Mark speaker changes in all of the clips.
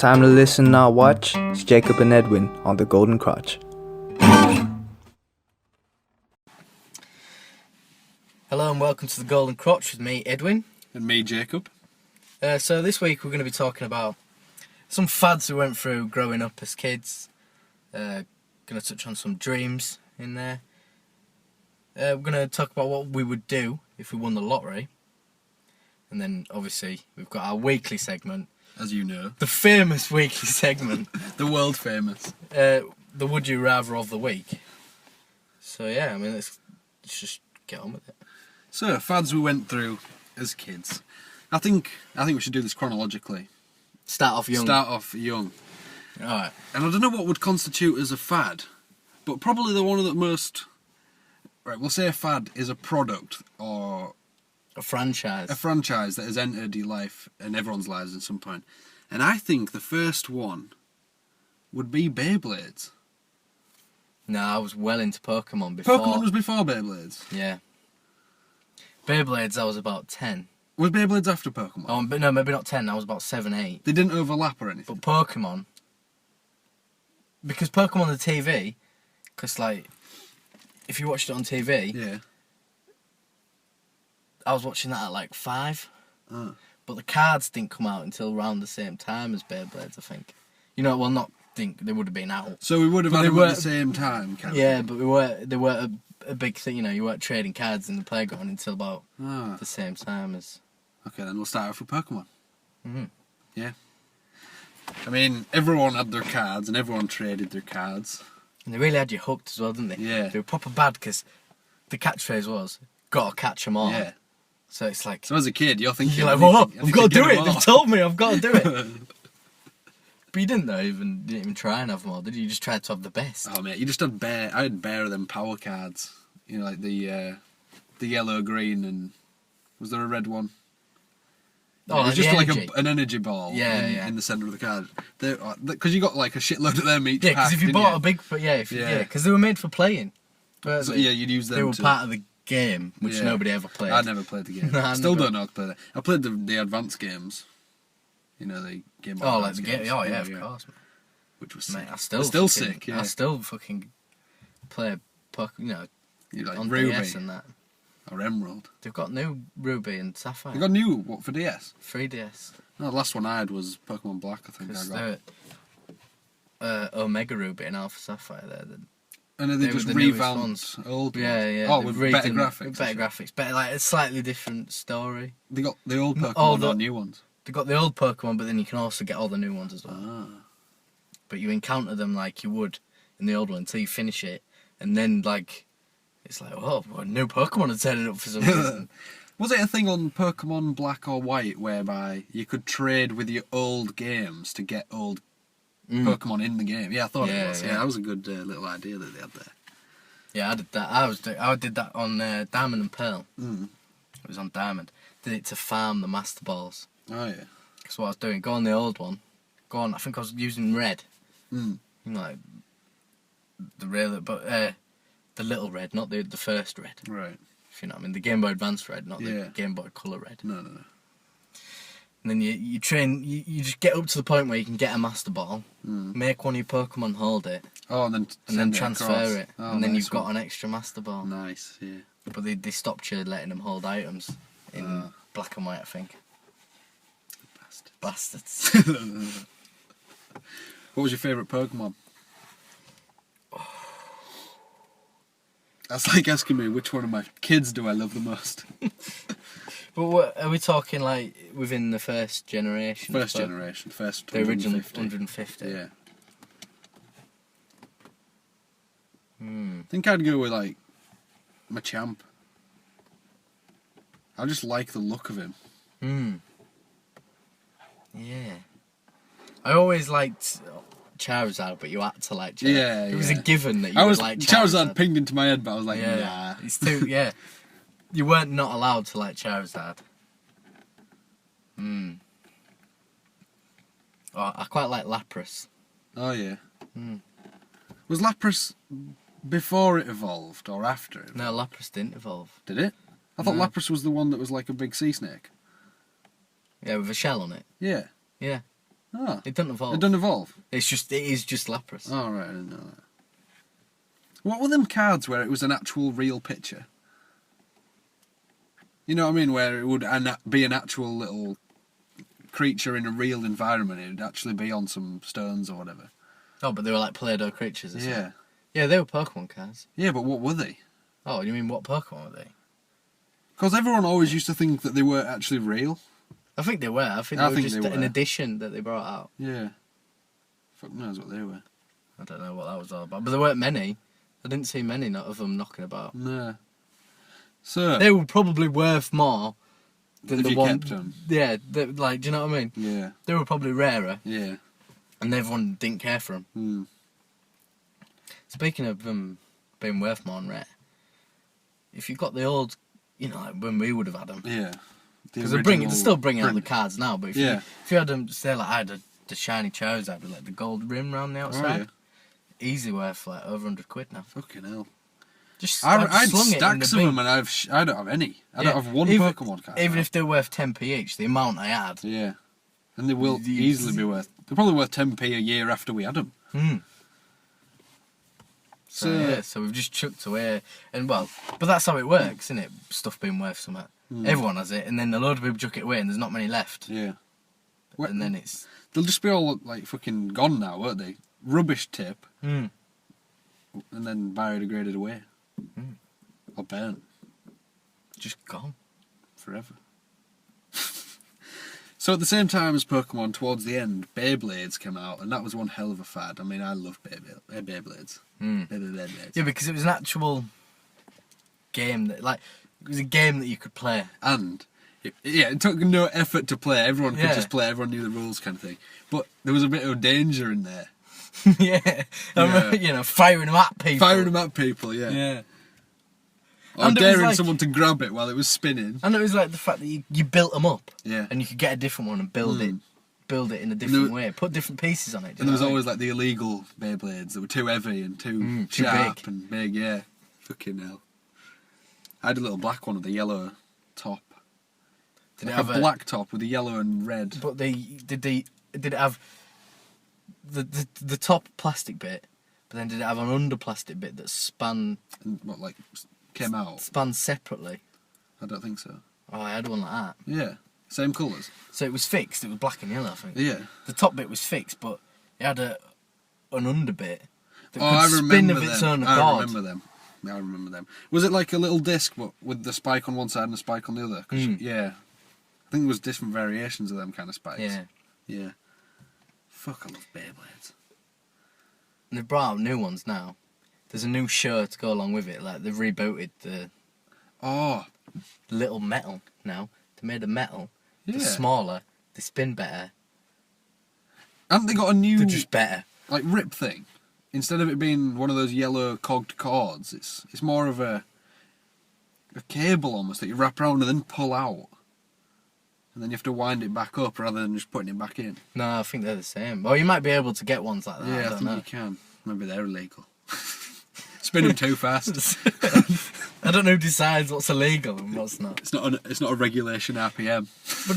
Speaker 1: Time to listen, not watch. It's Jacob and Edwin on the Golden Crotch.
Speaker 2: Hello and welcome to the Golden Crotch with me, Edwin.
Speaker 3: And me, Jacob.
Speaker 2: So this week we're going to be talking about some fads we went through growing up as kids. Going to touch on some dreams in there. We're going to talk about what we would do if we won the lottery. And then obviously we've got our weekly segment.
Speaker 3: As you know.
Speaker 2: The famous weekly segment.
Speaker 3: The world famous.
Speaker 2: The Would You Rather of the week. So yeah, I mean, let's just get on with it.
Speaker 3: So, fads we went through as kids. I think we should do this chronologically.
Speaker 2: Start off young. Alright.
Speaker 3: And I don't know what would constitute as a fad, but probably the one of the most... Right, we'll say a fad is a product or...
Speaker 2: A franchise.
Speaker 3: A franchise that has entered your life and everyone's lives at some point. And I think the first one would be Beyblades.
Speaker 2: No, I was well into Pokemon before.
Speaker 3: Pokemon was before Beyblades?
Speaker 2: Yeah. Beyblades, I was about 10.
Speaker 3: Was Beyblades after Pokemon?
Speaker 2: Oh, but no, maybe not 10, I was about 7, 8.
Speaker 3: They didn't overlap or anything?
Speaker 2: But Pokemon... Because Pokemon the TV... Because, like... If you watched it on TV...
Speaker 3: Yeah.
Speaker 2: I was watching that at like 5.
Speaker 3: Oh.
Speaker 2: But the cards didn't come out until around the same time as Beyblades, I think. You know, well, not think they would have been out.
Speaker 3: So we would have had them at the same time, kind of.
Speaker 2: Yeah, but they were a big thing, you know, you weren't trading cards in the playground until about the same time as...
Speaker 3: Okay, then we'll start off with Pokemon.
Speaker 2: Mm-hmm.
Speaker 3: Yeah. I mean, everyone had their cards and everyone traded their cards.
Speaker 2: And they really had you hooked as well, didn't they?
Speaker 3: Yeah.
Speaker 2: They were proper bad because the catchprise was, gotta catch them all.
Speaker 3: Yeah.
Speaker 2: So it's like...
Speaker 3: So as a kid, you're thinking...
Speaker 2: You're like, whoa, I've got to do it. They've told me I've got to do it. But you didn't even try and have them all, did you? You just tried to have the best.
Speaker 3: Oh, mate, you just had I had bare of them power cards. You know, like the yellow, green, and... Was there a red one?
Speaker 2: Oh,
Speaker 3: it was
Speaker 2: like
Speaker 3: just like
Speaker 2: energy.
Speaker 3: an energy ball in the centre of the card. Because you got like a shitload of them each pack.
Speaker 2: Yeah, because if you bought a big... because they were made for playing.
Speaker 3: So, yeah, you'd use them
Speaker 2: They were part of the game, which nobody ever played.
Speaker 3: I never played the game.
Speaker 2: No,
Speaker 3: Still don't know how to play that. I played the advanced games. You know, the Game Boy
Speaker 2: like the
Speaker 3: Advance
Speaker 2: game.
Speaker 3: games.
Speaker 2: Oh, yeah, of course. Man.
Speaker 3: Which was
Speaker 2: Mate,
Speaker 3: sick. Still sick, yeah.
Speaker 2: I still fucking play Pokemon,
Speaker 3: You like
Speaker 2: on
Speaker 3: Ruby
Speaker 2: DS and that.
Speaker 3: or Emerald.
Speaker 2: They've got new Ruby and Sapphire.
Speaker 3: They got new, what, for DS?
Speaker 2: 3DS.
Speaker 3: No, the last one I had was Pokemon Black, I think I got.
Speaker 2: Omega Ruby and Alpha Sapphire there.
Speaker 3: And then they just revamped old ones.
Speaker 2: Yeah.
Speaker 3: Oh, with better graphics.
Speaker 2: With better graphics. Better, like, a slightly different story.
Speaker 3: They got the old Pokemon or new ones?
Speaker 2: They got the old Pokemon, but then you can also get all the new ones as well.
Speaker 3: Ah.
Speaker 2: But you encounter them like you would in the old one until you finish it. And then, like, it's like, oh, a new Pokemon are turning up for some reason.
Speaker 3: Was it a thing on Pokemon Black or White whereby you could trade with your old games to get old Pokemon in the game? Yeah, I thought it was. Yeah, that was a good little idea that they had there.
Speaker 2: Yeah, I did that. I did that on Diamond and Pearl.
Speaker 3: Mm.
Speaker 2: It was on Diamond. Did it to farm the Master Balls.
Speaker 3: Oh, yeah.
Speaker 2: That's what I was doing. Go on the old one. Go on. I think I was using red.
Speaker 3: Mm.
Speaker 2: You know, like the real, but the little red, not the first red.
Speaker 3: Right.
Speaker 2: If you know what I mean, the Game Boy Advance red, not the Game Boy Color red.
Speaker 3: No.
Speaker 2: And then you train. You just get up to the point where you can get a Master Ball, make one of your Pokemon hold it.
Speaker 3: Oh, and then
Speaker 2: transfer it,
Speaker 3: oh,
Speaker 2: and then
Speaker 3: nice
Speaker 2: you've got an extra Master Ball.
Speaker 3: Nice, yeah.
Speaker 2: But they stopped you letting them hold items in black and white, I think. Bastards.
Speaker 3: What was your favourite Pokemon? That's like asking me which one of my kids do I love the most.
Speaker 2: But what are we talking, like, within the first generation?
Speaker 3: First 150.
Speaker 2: The original 150.
Speaker 3: Yeah.
Speaker 2: Hmm.
Speaker 3: I think I'd go with, like, Machamp. I just like the look of him.
Speaker 2: Hmm. Yeah. I always liked Charizard, but you had to like Charizard.
Speaker 3: Yeah,
Speaker 2: it was a given that you would like Charizard.
Speaker 3: Charizard pinged into my head, but I was like, nah.
Speaker 2: It's too, You weren't not allowed to like Charizard. Hmm. Oh, I quite like Lapras.
Speaker 3: Oh, yeah.
Speaker 2: Hmm.
Speaker 3: Was Lapras before it evolved or after it?
Speaker 2: No, Lapras didn't evolve.
Speaker 3: Did it? I thought Lapras was the one that was like a big sea snake.
Speaker 2: Yeah, with a shell on it.
Speaker 3: Yeah.
Speaker 2: Yeah.
Speaker 3: Oh.
Speaker 2: It doesn't evolve.
Speaker 3: It doesn't evolve?
Speaker 2: It is just Lapras.
Speaker 3: Oh, right, I didn't know that. What were them cards where it was an actual real picture? You know what I mean? Where it would be an actual little creature in a real environment. It would actually be on some stones or whatever.
Speaker 2: Oh, but they were like Play-Doh creatures or something.
Speaker 3: Yeah.
Speaker 2: Yeah, they were Pokemon cards.
Speaker 3: Yeah, but what were they?
Speaker 2: Oh, you mean what Pokemon were they?
Speaker 3: Because everyone always used to think that they were actually real.
Speaker 2: I think they were. I think they were just an addition that they brought out.
Speaker 3: Yeah. Fuck knows what they were.
Speaker 2: I don't know what that was all about. But there weren't many. I didn't see many of them knocking about.
Speaker 3: No. So
Speaker 2: they were probably worth more than
Speaker 3: if
Speaker 2: the
Speaker 3: you
Speaker 2: one.
Speaker 3: Kept them.
Speaker 2: Yeah, like, do you know what I mean?
Speaker 3: Yeah.
Speaker 2: They were probably rarer.
Speaker 3: Yeah.
Speaker 2: And everyone didn't care for them.
Speaker 3: Mm.
Speaker 2: Speaking of them being worth more and rare, if you got the old, you know, like when we would have had them.
Speaker 3: Yeah.
Speaker 2: Because they're still bringing out the cards now, but if
Speaker 3: yeah.
Speaker 2: you had them, say like I had the shiny Charizard with like the gold rim round the outside,
Speaker 3: oh, yeah.
Speaker 2: easy worth like over £100 now.
Speaker 3: Fucking hell.
Speaker 2: I'd
Speaker 3: slung stacks of them and I don't have any. I don't have one Pokemon card.
Speaker 2: Even if they're worth 10p each, the amount I had.
Speaker 3: Yeah. And they will easily be worth... They're probably worth 10p a year after we had them.
Speaker 2: Hmm. So we've just chucked away, and well, but that's how it works, isn't it? Stuff being worth something. Everyone has it, and then a load of people chuck it away, and there's not many left.
Speaker 3: Yeah.
Speaker 2: And then it's...
Speaker 3: They'll just be all, like, fucking gone now, won't they? Rubbish tip.
Speaker 2: Mm.
Speaker 3: And then biodegraded away.
Speaker 2: Mm.
Speaker 3: Or burnt.
Speaker 2: Just gone.
Speaker 3: Forever. So at the same time as Pokemon, towards the end, Beyblades came out, and that was one hell of a fad. I mean, I love Beyblades.
Speaker 2: Mm.
Speaker 3: Beyblades.
Speaker 2: Yeah, because it was an actual game that, like, it was a game that you could play.
Speaker 3: And it took no effort to play. Everyone could just play. Everyone knew the rules, kind of thing. But there was a bit of danger in there.
Speaker 2: I remember, you know, firing them at people.
Speaker 3: Yeah. Or daring someone to grab it while it was spinning.
Speaker 2: And it was like the fact that you built them up.
Speaker 3: Yeah.
Speaker 2: And you could get a different one and build it in a different way. Put different pieces on it.
Speaker 3: And there was always like the illegal Beyblades that were too heavy and too sharp and big. Yeah. Fucking hell. I had a little black one with a yellow top. Did it have a black top with a yellow and red?
Speaker 2: But did it have the top plastic bit? But then did it have an under plastic bit that span?
Speaker 3: And what, like, came out?
Speaker 2: Span separately.
Speaker 3: I don't think so.
Speaker 2: Oh, I had one like that.
Speaker 3: Yeah. Same colours.
Speaker 2: So it was fixed. It was black and yellow, I think.
Speaker 3: Yeah.
Speaker 2: The top bit was fixed, but it had an under bit that
Speaker 3: I
Speaker 2: could spin of its own accord.
Speaker 3: I remember them. Was it like a little disc, but with the spike on one side and a spike on the other? Yeah. I think there was different variations of them kind of spikes.
Speaker 2: Yeah.
Speaker 3: Yeah. Fuck, I love Beyblades.
Speaker 2: And they've brought out new ones now. There's a new show to go along with it. Like, they've rebooted the little metal now. They made a metal.
Speaker 3: Yeah.
Speaker 2: They're smaller. They spin better.
Speaker 3: Haven't they got a new...
Speaker 2: They're just better.
Speaker 3: Like, rip thing? Instead of it being one of those yellow cogged cords, it's more of a cable almost that you wrap around and then pull out. And then you have to wind it back up rather than just putting it back in.
Speaker 2: No, I think they're the same. Well, you might be able to get ones like that.
Speaker 3: Yeah,
Speaker 2: I think
Speaker 3: you can. Maybe they're illegal. Spin them too fast.
Speaker 2: I don't know who decides what's illegal and what's not.
Speaker 3: It's not a regulation RPM.
Speaker 2: But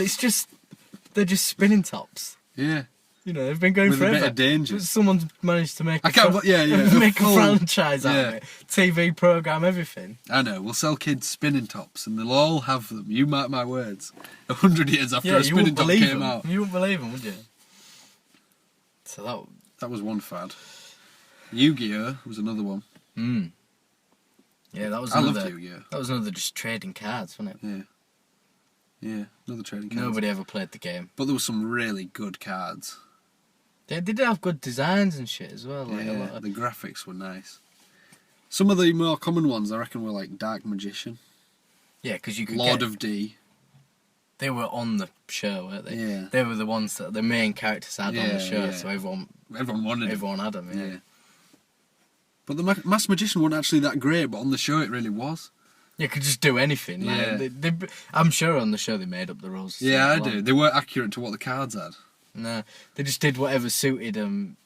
Speaker 2: they're just spinning tops.
Speaker 3: Yeah.
Speaker 2: You know, they've been going
Speaker 3: with
Speaker 2: forever.
Speaker 3: With a bit of danger.
Speaker 2: But someone's managed to make
Speaker 3: make a
Speaker 2: franchise out of it. TV programme, everything.
Speaker 3: I know, we'll sell kids spinning tops and they'll all have them. You mark my words. 100 years after a spinning top came out.
Speaker 2: You wouldn't believe them, would you? So
Speaker 3: that was one fad. Yu-Gi-Oh! Was another one.
Speaker 2: Yeah, that was
Speaker 3: I loved Yu-Gi-Oh!
Speaker 2: That was another just trading cards, wasn't it?
Speaker 3: Yeah, another trading cards.
Speaker 2: Nobody ever played the game.
Speaker 3: But there were some really good cards.
Speaker 2: They did have good designs and shit as well. Like
Speaker 3: the graphics were nice. Some of the more common ones, I reckon, were like Dark Magician.
Speaker 2: Yeah, because you could
Speaker 3: Lord of D.
Speaker 2: They were on the show, weren't they?
Speaker 3: Yeah.
Speaker 2: They were the ones that the main characters had on the show, so everyone
Speaker 3: wanted
Speaker 2: everyone had them. Yeah.
Speaker 3: But the Masked Magician wasn't actually that great, but on the show it really was.
Speaker 2: You could just do anything. Like, I'm sure on the show they made up the rules.
Speaker 3: Yeah, I do. They weren't accurate to what the cards had.
Speaker 2: No, they just did whatever suited them.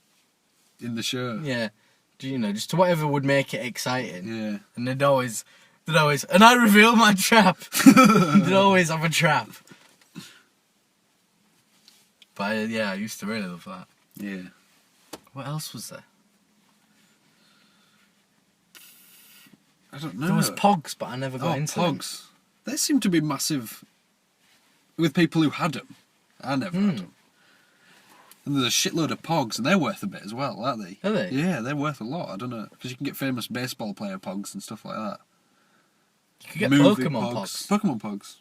Speaker 3: In the show.
Speaker 2: Yeah, you know, just to whatever would make it exciting.
Speaker 3: Yeah.
Speaker 2: And they'd always, and I reveal my trap. They'd always have a trap. But I used to really love that.
Speaker 3: Yeah.
Speaker 2: What else was there?
Speaker 3: I don't know.
Speaker 2: There was Pogs, but I never got into them.
Speaker 3: Pogs. They seem to be massive with people who had them. I never had them. And there's a shitload of Pogs, and they're worth a bit as well, aren't they?
Speaker 2: Are they?
Speaker 3: Yeah, they're worth a lot. I don't know. Because you can get famous baseball player Pogs and stuff like that.
Speaker 2: You could get
Speaker 3: Movie
Speaker 2: Pokemon Pogs.
Speaker 3: Pokemon Pogs.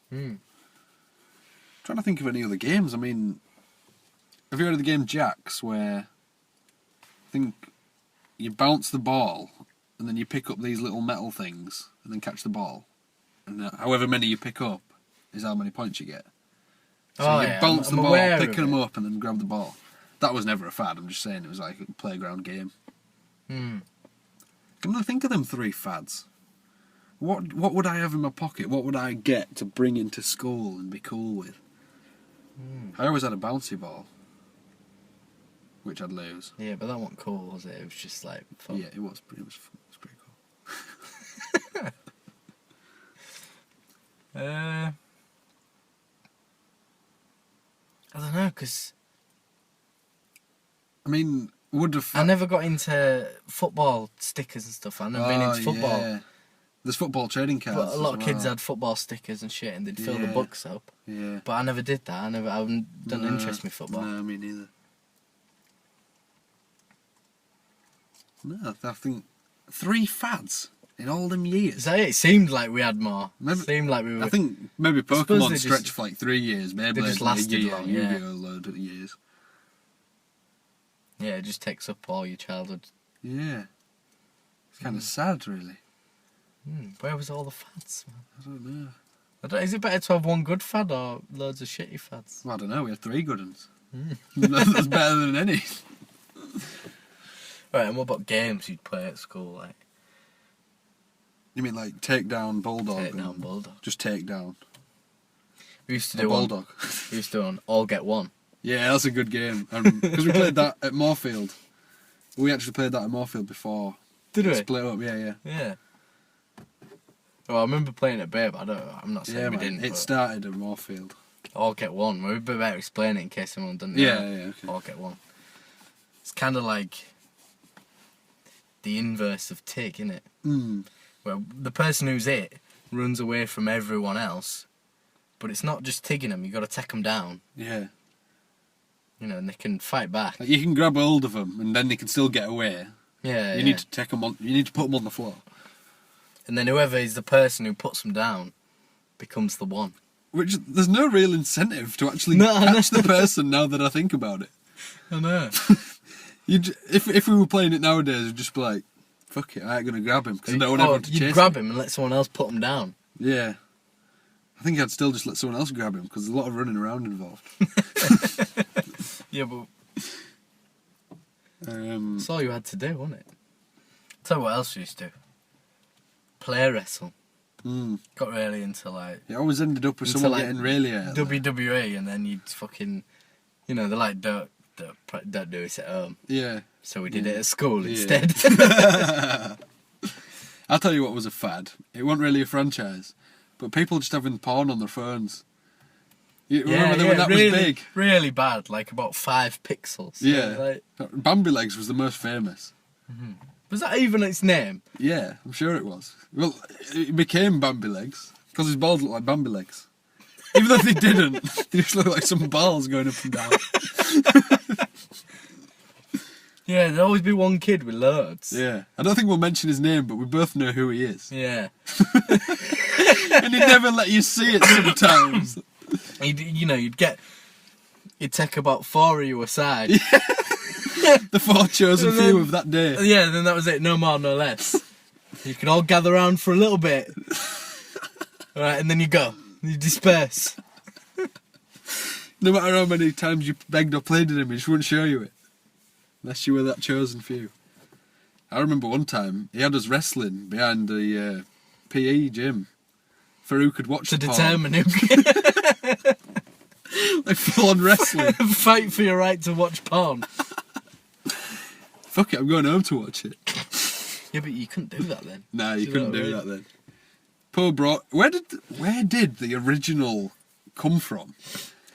Speaker 3: Trying to think of any other games. I mean, have you heard of the game Jacks, where I think you bounce the ball and then you pick up these little metal things and then catch the ball, and however many you pick up is how many points you get. So you bounce the ball, pick them up, and then grab the ball. That was never a fad. I'm just saying it was like a playground game. Can I think of them 3 fads? What would I have in my pocket? What would I get to bring into school and be cool with? I always had a bouncy ball, which I'd lose.
Speaker 2: Yeah, but that wasn't cool, was it? It was just like fun.
Speaker 3: Yeah, it was pretty cool.
Speaker 2: I don't know, because
Speaker 3: I mean,
Speaker 2: I never got into football stickers and stuff. I've never been into football.
Speaker 3: Yeah. There's football trading cards.
Speaker 2: But a lot of kids had football stickers and shit, and they'd fill the books up.
Speaker 3: Yeah.
Speaker 2: But I never did that. I haven't done interest in me football.
Speaker 3: No, me neither. No, I think 3 fads in all them years.
Speaker 2: So it seemed like we had more.
Speaker 3: Maybe,
Speaker 2: It seemed like we were.
Speaker 3: I think maybe
Speaker 2: suppose
Speaker 3: Pokemon
Speaker 2: they
Speaker 3: stretched
Speaker 2: just-
Speaker 3: for like 3 years. Maybe
Speaker 2: they just lasted
Speaker 3: a year,
Speaker 2: long, yeah.
Speaker 3: Yu-Gi-Oh! A load of years.
Speaker 2: Yeah, it just takes up all your childhood.
Speaker 3: Yeah. It's kind of sad, really.
Speaker 2: Where was all the fads, man?
Speaker 3: I don't know.
Speaker 2: Is it better to have one good fad or loads of shitty fads?
Speaker 3: Well, I don't know. We had 3 good ones. That's better than any.
Speaker 2: Right, and what about games you'd play at school? Like
Speaker 3: You mean like Take Down Bulldog?
Speaker 2: Take Down Bulldog.
Speaker 3: Just Take Down.
Speaker 2: We used to
Speaker 3: A
Speaker 2: do
Speaker 3: Bulldog.
Speaker 2: We used to do on All Get One.
Speaker 3: Yeah, that's a good game. Because we played that at Moorfield. We actually played that at Moorfield before.
Speaker 2: Did we?
Speaker 3: Split up, yeah.
Speaker 2: Yeah. Well, I remember playing at Bay, but I'm not saying
Speaker 3: Yeah,
Speaker 2: we
Speaker 3: man,
Speaker 2: didn't.
Speaker 3: it
Speaker 2: but
Speaker 3: started at Moorfield.
Speaker 2: All Get One. Maybe better explain it in case someone doesn't know.
Speaker 3: Yeah, okay.
Speaker 2: All Get One. It's kind of like the inverse of Tig, isn't it? Where the person who's it runs away from everyone else, but it's not just tigging them. You got to take them down.
Speaker 3: Yeah.
Speaker 2: You know, and they can fight back.
Speaker 3: Like you can grab hold of them and then they can still get away.
Speaker 2: Yeah.
Speaker 3: You need to take them on. You need to put them on the floor.
Speaker 2: And then whoever is the person who puts them down becomes the one.
Speaker 3: Which there's no real incentive to actually catch the person. Now that I think about it,
Speaker 2: I know.
Speaker 3: If we were playing it nowadays, we'd just be like, "Fuck it, I ain't gonna grab him because no one ever to chase
Speaker 2: you'd grab him and let someone else put him down.
Speaker 3: Yeah, I think I'd still just let someone else grab him because there's a lot of running around involved.
Speaker 2: Yeah, but
Speaker 3: Um,
Speaker 2: that's all you had to do, wasn't it? Tell you what else we used to do. Play wrestle. Got really into like...
Speaker 3: It always ended up with
Speaker 2: into,
Speaker 3: someone
Speaker 2: like,
Speaker 3: getting really out.
Speaker 2: WWE, and then you'd fucking... You know, they're like, don't do it at home.
Speaker 3: Yeah.
Speaker 2: So we did it at school instead.
Speaker 3: I'll tell you what was a fad. It wasn't really a franchise, but people just having porn on their phones. You remember when that
Speaker 2: really,
Speaker 3: was big?
Speaker 2: Really bad, like about 5 pixels.
Speaker 3: Yeah.
Speaker 2: Like,
Speaker 3: Bambi Legs was the most famous.
Speaker 2: was that even its name?
Speaker 3: Yeah, I'm sure it was. Well, it became Bambi Legs because his balls looked like Bambi Legs. Even though they didn't, they just looked like some balls going up and down.
Speaker 2: Yeah, there'd always be one kid with loads.
Speaker 3: Yeah, I don't think we'll mention his name, but we both know who he is.
Speaker 2: Yeah.
Speaker 3: And he'd never let you see it sometimes.
Speaker 2: You'd take about 4 of you aside.
Speaker 3: The 4 chosen few of that day.
Speaker 2: Yeah, then that was it, no more, no less. You could all gather around for a little bit. Alright, and then you go. You disperse.
Speaker 3: No matter how many times you begged or pleaded him, he just wouldn't show you it. Unless you were that chosen few. I remember one time, he had us wrestling behind the PE gym for who could watch
Speaker 2: To
Speaker 3: the porn.
Speaker 2: determine who
Speaker 3: Like full-on wrestling.
Speaker 2: fight for your right to watch porn.
Speaker 3: Fuck it, I'm going home to watch it.
Speaker 2: Yeah, but you couldn't do that then.
Speaker 3: Nah, you
Speaker 2: Do
Speaker 3: couldn't
Speaker 2: that,
Speaker 3: do
Speaker 2: really?
Speaker 3: that then. Poor bro. Where did the original come from?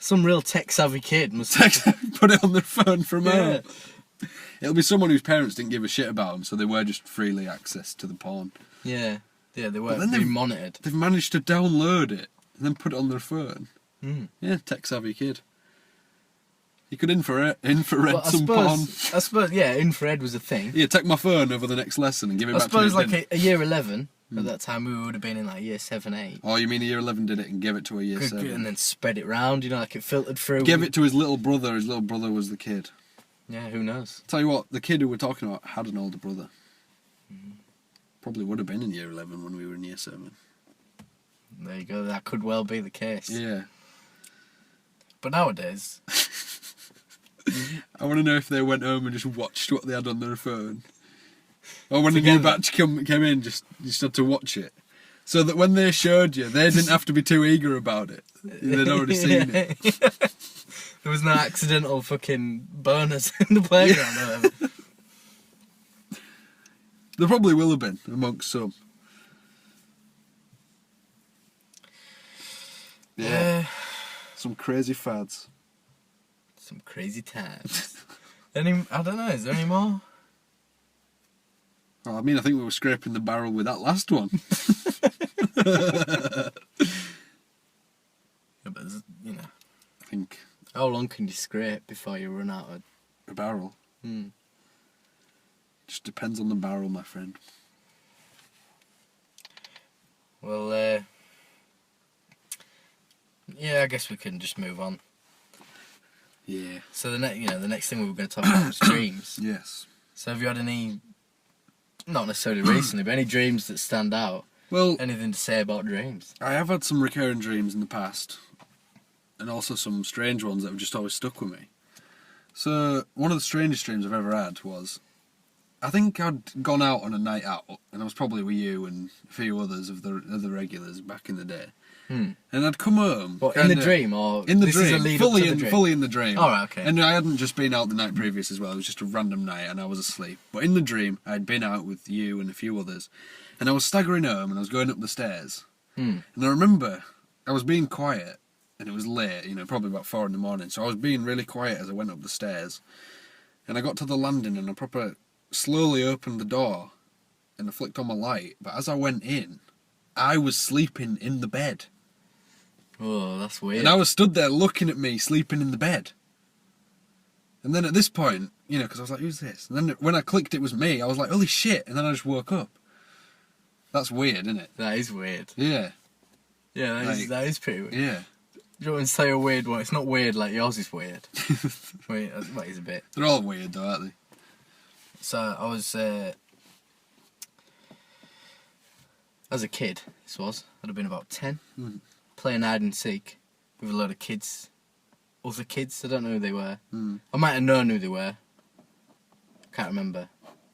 Speaker 2: Some real tech-savvy kid must have...
Speaker 3: Put it on their phone from
Speaker 2: Yeah.
Speaker 3: home. It'll be someone whose parents didn't give a shit about them, so they were just freely accessed to the porn.
Speaker 2: Yeah, they
Speaker 3: But
Speaker 2: were
Speaker 3: then
Speaker 2: being monitored.
Speaker 3: They've managed to download it and then put it on their phone.
Speaker 2: Mm.
Speaker 3: Yeah, tech-savvy kid. You could infrared
Speaker 2: Well,
Speaker 3: some porn.
Speaker 2: I suppose, yeah, infrared was a thing.
Speaker 3: Yeah, take my phone over the next lesson and give it
Speaker 2: I
Speaker 3: back to me.
Speaker 2: suppose, like, a year 11, at that time, we would have been in, like, year 7, 8.
Speaker 3: Oh, you mean a year 11 did it and gave it to a year 7?
Speaker 2: And then spread it round, you know, like it filtered through.
Speaker 3: Gave it to his little brother. His little brother was the kid.
Speaker 2: Yeah, who knows?
Speaker 3: Tell you what, the kid who we're talking about had an older brother. Probably would have been in year 11 when we were in year 7.
Speaker 2: There you go, that could well be the case.
Speaker 3: Yeah.
Speaker 2: But nowadays,
Speaker 3: I want to know if they went home and just watched what they had on their phone. Or when the new
Speaker 2: Together.
Speaker 3: batch came in, just had to watch it. So that when they showed you, they didn't have to be too eager about it. They'd already seen it.
Speaker 2: There was no accidental fucking bonus in the playground or whatever.
Speaker 3: There probably will have been, amongst some. Yeah. Some crazy fads.
Speaker 2: Some crazy times. I don't know, is there any more?
Speaker 3: Oh, I mean, I think we were scraping the barrel with that last one.
Speaker 2: Yeah, but, you know,
Speaker 3: I think
Speaker 2: how long can you scrape before you run out of...
Speaker 3: a barrel.
Speaker 2: Hmm.
Speaker 3: Just depends on the barrel, my friend.
Speaker 2: Well, yeah, I guess we can just move on.
Speaker 3: Yeah.
Speaker 2: So the next thing we were going to talk about was dreams.
Speaker 3: Yes.
Speaker 2: So have you had any, not necessarily recently, but any dreams that stand out?
Speaker 3: Well,
Speaker 2: Anything to say about dreams?
Speaker 3: I have had some recurring dreams in the past, and also some strange ones that have just always stuck with me. So, one of the strangest dreams I've ever had was, I think I'd gone out on a night out, and I was probably with you and a few others of the regulars back in the day. And I'd come home.
Speaker 2: What, in the dream, or
Speaker 3: in the
Speaker 2: this
Speaker 3: dream,
Speaker 2: is a lead
Speaker 3: fully
Speaker 2: up to
Speaker 3: in
Speaker 2: the dream?
Speaker 3: fully in the dream.
Speaker 2: All right, okay.
Speaker 3: And I hadn't just been out the night previous as well. It was just a random night, and I was asleep. But in the dream, I'd been out with you and a few others, and I was staggering home, and I was going up the stairs. And I remember I was being quiet, and it was late, probably about 4 in the morning. So I was being really quiet as I went up the stairs, and I got to the landing, and I proper slowly opened the door, and I flicked on my light. But as I went in, I was sleeping in the bed.
Speaker 2: Oh, that's weird.
Speaker 3: And I was stood there looking at me sleeping in the bed. And then at this point, because I was like, who's this? And then when I clicked it was me, I was like, holy shit. And then I just woke up. That's weird, isn't it?
Speaker 2: That is weird.
Speaker 3: Yeah.
Speaker 2: Yeah, that is pretty weird.
Speaker 3: Yeah.
Speaker 2: Do you want to say a weird one? It's not weird like yours is weird. Wait, that is a bit.
Speaker 3: They're all weird though, aren't they?
Speaker 2: So I was, as a kid, I'd have been about 10, playing hide and seek with a load of kids. Other kids, I don't know who they were. I might have known who they were. Can't remember.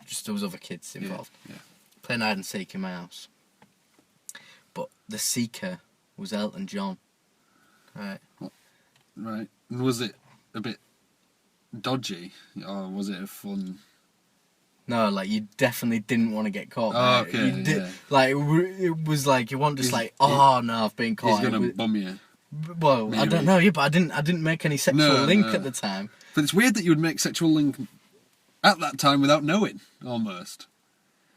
Speaker 2: Just there was other kids involved.
Speaker 3: Yeah.
Speaker 2: Playing hide and seek in my house. But the seeker was Elton John. Right.
Speaker 3: Right. And was it a bit dodgy? Or was it a fun...
Speaker 2: No, like, you definitely didn't want to get caught.
Speaker 3: Oh,
Speaker 2: by it.
Speaker 3: okay,
Speaker 2: You did,
Speaker 3: yeah.
Speaker 2: like, it was like, you weren't just like, oh, no, I've been caught.
Speaker 3: He's going
Speaker 2: It
Speaker 3: to
Speaker 2: was-
Speaker 3: bum you.
Speaker 2: Well, I
Speaker 3: Maybe.
Speaker 2: don't know, yeah, but I didn't make any sexual
Speaker 3: No,
Speaker 2: link
Speaker 3: no.
Speaker 2: at the time.
Speaker 3: But it's weird that you would make sexual link at that time without knowing, almost.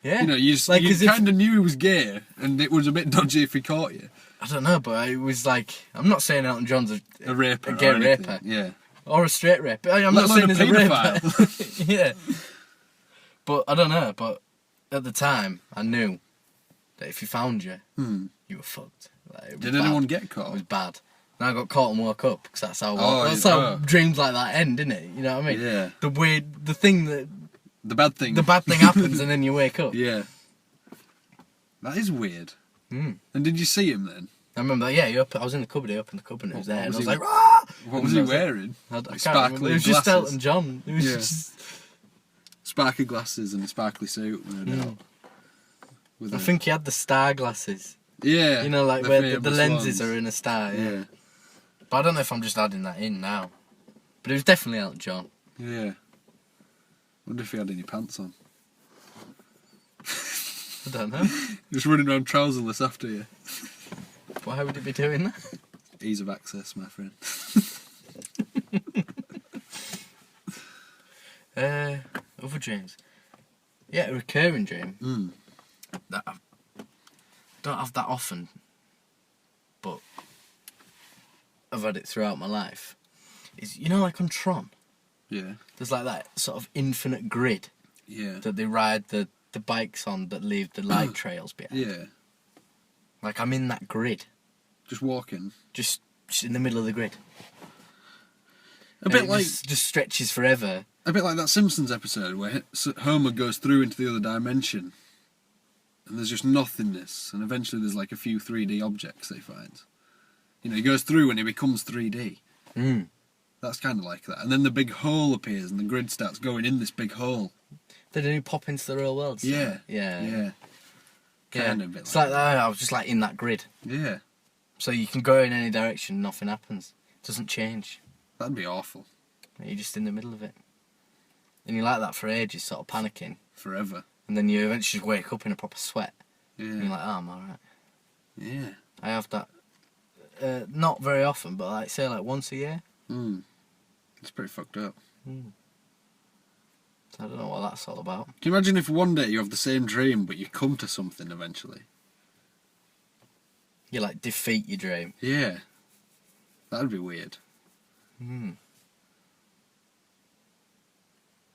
Speaker 2: Yeah.
Speaker 3: You
Speaker 2: Like, as if-
Speaker 3: kind of knew he was gay, and it was a bit dodgy if he caught you.
Speaker 2: I don't know, but it was like, I'm not saying Elton John's
Speaker 3: A raper.
Speaker 2: a gay
Speaker 3: or anything.
Speaker 2: raper.
Speaker 3: Yeah.
Speaker 2: Or a straight raper. I'm
Speaker 3: Let
Speaker 2: not
Speaker 3: alone
Speaker 2: saying
Speaker 3: a
Speaker 2: he's a raper.
Speaker 3: paedophile.
Speaker 2: Yeah. But I don't know, but at the time, I knew that if he found you, you were fucked. Like, it was
Speaker 3: Did
Speaker 2: bad.
Speaker 3: anyone get
Speaker 2: It
Speaker 3: caught?
Speaker 2: was bad. And I got caught and woke up, because that's how,
Speaker 3: Oh,
Speaker 2: that's
Speaker 3: yeah.
Speaker 2: how dreams like that end, isn't it? You know what I mean?
Speaker 3: Yeah.
Speaker 2: The
Speaker 3: The bad thing.
Speaker 2: bad thing happens and then you wake up.
Speaker 3: Yeah. That is weird.
Speaker 2: Mm.
Speaker 3: And did you see him then?
Speaker 2: I remember, yeah, I was in the cupboard, he opened the cupboard and it was there, and I
Speaker 3: was
Speaker 2: was
Speaker 3: he-
Speaker 2: like, "Rah!"
Speaker 3: What was he wearing?
Speaker 2: I
Speaker 3: Like
Speaker 2: can't remember.
Speaker 3: sparkly
Speaker 2: It was just
Speaker 3: glasses?
Speaker 2: Elton John. It was
Speaker 3: Yeah.
Speaker 2: just...
Speaker 3: Sparkly glasses and a sparkly suit, no doubt. With
Speaker 2: I
Speaker 3: a-
Speaker 2: think he had the star glasses.
Speaker 3: Yeah.
Speaker 2: You know, like where the
Speaker 3: famous
Speaker 2: lenses
Speaker 3: ones.
Speaker 2: are in a star, yeah.
Speaker 3: Yeah.
Speaker 2: But I don't know if I'm just adding that in now. But it was definitely Elton John.
Speaker 3: Yeah. Wonder if he had any pants on.
Speaker 2: I don't know.
Speaker 3: Just running around trouserless after you.
Speaker 2: Why would he be doing that?
Speaker 3: Ease of access, my friend.
Speaker 2: Other dreams. Yeah, a recurring dream that I don't have that often, but I've had it throughout my life. Is, you know, like on Tron,
Speaker 3: Yeah.
Speaker 2: there's like that sort of infinite grid
Speaker 3: Yeah.
Speaker 2: that they ride the bikes on that leave the light trails behind.
Speaker 3: Yeah.
Speaker 2: Like I'm in that grid,
Speaker 3: Just walking.
Speaker 2: just in the middle of the grid.
Speaker 3: A bit like
Speaker 2: just stretches forever.
Speaker 3: a bit like that Simpsons episode where Homer goes through into the other dimension, and there's just nothingness, and eventually there's like a few 3D objects they find. You know, he goes through and he becomes 3D.
Speaker 2: Mm.
Speaker 3: That's kind of like that. And then the big hole appears, and the grid starts going in this big hole.
Speaker 2: They do pop into the real world. So.
Speaker 3: Yeah.
Speaker 2: Yeah.
Speaker 3: Kind of a bit
Speaker 2: It's like
Speaker 3: that.
Speaker 2: that. I was just like in that grid.
Speaker 3: Yeah.
Speaker 2: So you can go in any direction, nothing happens. It doesn't change.
Speaker 3: That'd be awful.
Speaker 2: You're just in the middle of it. And you're like that for ages, sort of panicking.
Speaker 3: Forever.
Speaker 2: And then you eventually just wake up in a proper sweat.
Speaker 3: Yeah.
Speaker 2: And you're like, oh, I'm alright.
Speaker 3: Yeah.
Speaker 2: I have that, not very often, but like say like once a year.
Speaker 3: It's pretty fucked up.
Speaker 2: So I don't know what that's all about.
Speaker 3: Can you imagine if one day you have the same dream, but you come to something eventually?
Speaker 2: You like defeat your dream.
Speaker 3: Yeah. That'd be weird.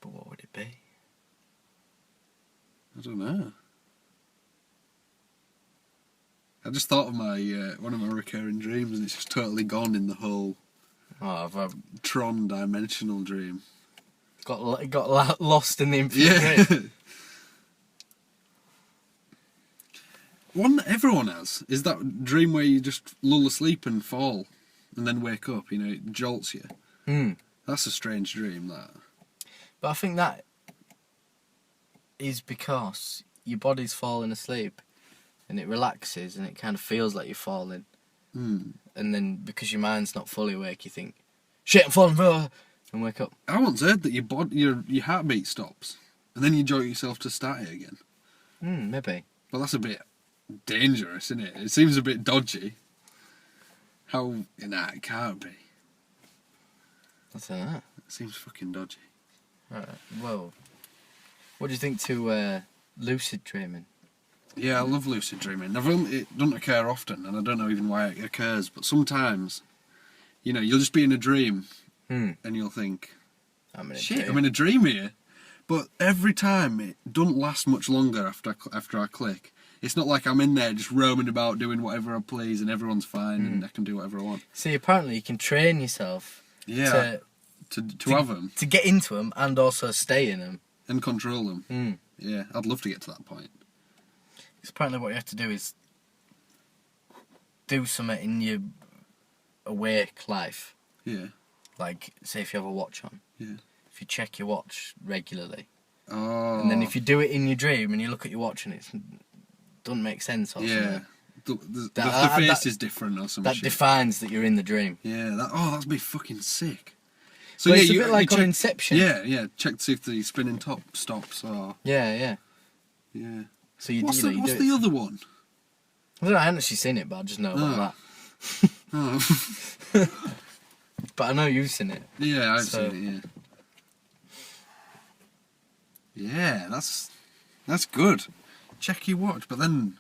Speaker 2: But what would it be?
Speaker 3: I don't know. I just thought of my one of my recurring dreams, and it's just totally gone in the whole
Speaker 2: Oh, I've
Speaker 3: Tron dimensional dream.
Speaker 2: got lost in the infinite dream.
Speaker 3: One that everyone has is that dream where you just lull asleep and fall, and then wake up. You know, it jolts you. That's a strange dream. That.
Speaker 2: But I think that is because your body's falling asleep and it relaxes and it kind of feels like you're falling. And then because your mind's not fully awake, you think, shit, I'm falling, and wake up.
Speaker 3: I once heard that your heartbeat stops, and then you jolt yourself to start it again.
Speaker 2: Maybe.
Speaker 3: Well, that's a bit dangerous, isn't it? It seems a bit dodgy. How? Nah, it can't be.
Speaker 2: I don't know.
Speaker 3: It seems fucking dodgy.
Speaker 2: Right. Well, what do you think to lucid dreaming?
Speaker 3: Yeah, I love lucid dreaming. It doesn't occur often, and I don't know even why it occurs, but sometimes, you know, you'll just be in a dream, and you'll think,
Speaker 2: I'm in a
Speaker 3: shit,
Speaker 2: dream.
Speaker 3: I'm in a dream here. But every time, it doesn't last much longer after I click. It's not like I'm in there just roaming about doing whatever I please and everyone's fine and I can do whatever I want.
Speaker 2: See, apparently you can train yourself
Speaker 3: to have them.
Speaker 2: to get into them and also stay in them.
Speaker 3: And control them. Yeah, I'd love to get to that point.
Speaker 2: Because apparently what you have to do is do something in your awake life.
Speaker 3: Yeah.
Speaker 2: Like, say if you have a watch on.
Speaker 3: Yeah.
Speaker 2: If you check your watch regularly.
Speaker 3: Oh.
Speaker 2: And then if you do it in your dream and you look at your watch and it doesn't make sense or
Speaker 3: yeah.
Speaker 2: something.
Speaker 3: The face is different or something.
Speaker 2: That defines that you're in the dream.
Speaker 3: Yeah, that'd be fucking sick. So
Speaker 2: But
Speaker 3: yeah,
Speaker 2: it's a bit like on Inception.
Speaker 3: Yeah. Check to see if the spinning top stops or.
Speaker 2: Yeah.
Speaker 3: Yeah.
Speaker 2: So you
Speaker 3: What's
Speaker 2: do.
Speaker 3: the other one?
Speaker 2: I don't know, I haven't actually seen it, but I just know about that.
Speaker 3: Oh.
Speaker 2: But I know you've seen it.
Speaker 3: Yeah, I've seen it. Yeah. Yeah, that's good. Check your watch, but then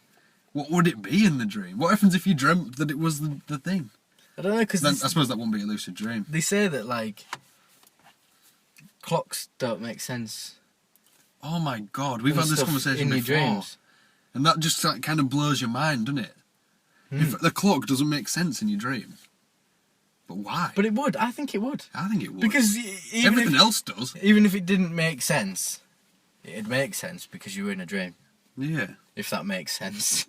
Speaker 3: what would it be in the dream? What happens if you dreamt that it was the thing?
Speaker 2: I don't know, because
Speaker 3: I suppose that wouldn't be a lucid dream.
Speaker 2: they say that, like, clocks don't make sense.
Speaker 3: Oh my god, we've
Speaker 2: and
Speaker 3: had this
Speaker 2: stuff
Speaker 3: conversation
Speaker 2: in your
Speaker 3: before.
Speaker 2: dreams.
Speaker 3: And that just kind of blows your mind, doesn't it? If the clock doesn't make sense in your dream. But why?
Speaker 2: But it would. I think it would.
Speaker 3: I think it would.
Speaker 2: Because
Speaker 3: everything else does.
Speaker 2: Even if it didn't make sense, it'd make sense because you were in a dream.
Speaker 3: Yeah.
Speaker 2: If that makes sense.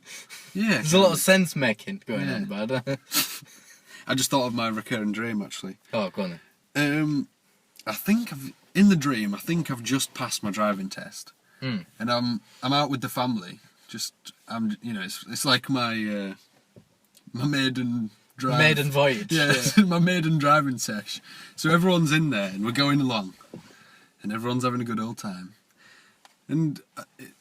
Speaker 3: Yeah.
Speaker 2: There's a lot of sense making going on, but
Speaker 3: I just thought of my recurring dream, actually.
Speaker 2: Oh, go on then.
Speaker 3: I think in the dream, I think I've just passed my driving test. And I'm out with the family. It's like my maiden drive.
Speaker 2: Maiden voyage.
Speaker 3: Yeah, my maiden driving sesh. So everyone's in there and we're going along, and everyone's having a good old time. And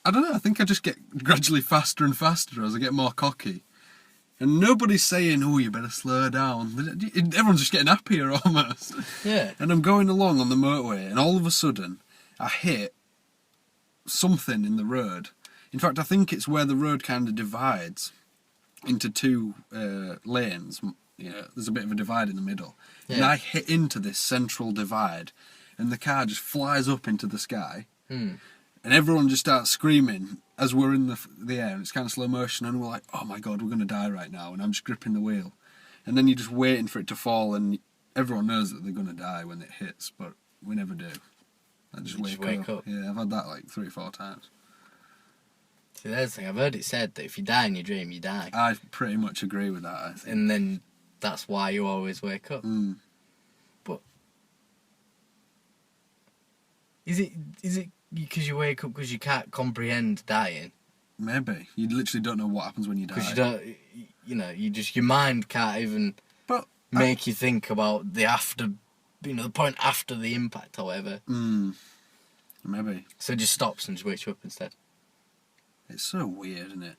Speaker 3: I don't know. I think I just get gradually faster and faster as I get more cocky, And nobody's saying, oh, you better slow down. Everyone's just getting happier almost.
Speaker 2: Yeah.
Speaker 3: And I'm going along on the motorway, and all of a sudden, I hit something in the road. In fact, I think it's where the road kind of divides into two lanes. You know, there's a bit of a divide in the middle. Yeah. And I hit into this central divide, and the car just flies up into the sky. And everyone just starts screaming as we're in the air, and it's kind of slow motion, and we're like, oh my god, we're going to die right now, and I'm just gripping the wheel. And then you're just waiting for it to fall, and everyone knows that they're going to die when it hits, but we never do. I just wake up. Yeah, I've had that like 3 or 4 times.
Speaker 2: See, there's the thing, I've heard it said that if you die in your dream, you die.
Speaker 3: I pretty much agree with that, I think.
Speaker 2: And then that's why you always wake up. But is it because you wake up because you can't comprehend dying?
Speaker 3: Maybe. You literally don't know what happens when you die.
Speaker 2: Because you don't, your mind can't even make you think about the after, the point after the impact or whatever.
Speaker 3: Maybe.
Speaker 2: So it just stops and just wakes you up instead.
Speaker 3: It's so weird, isn't it?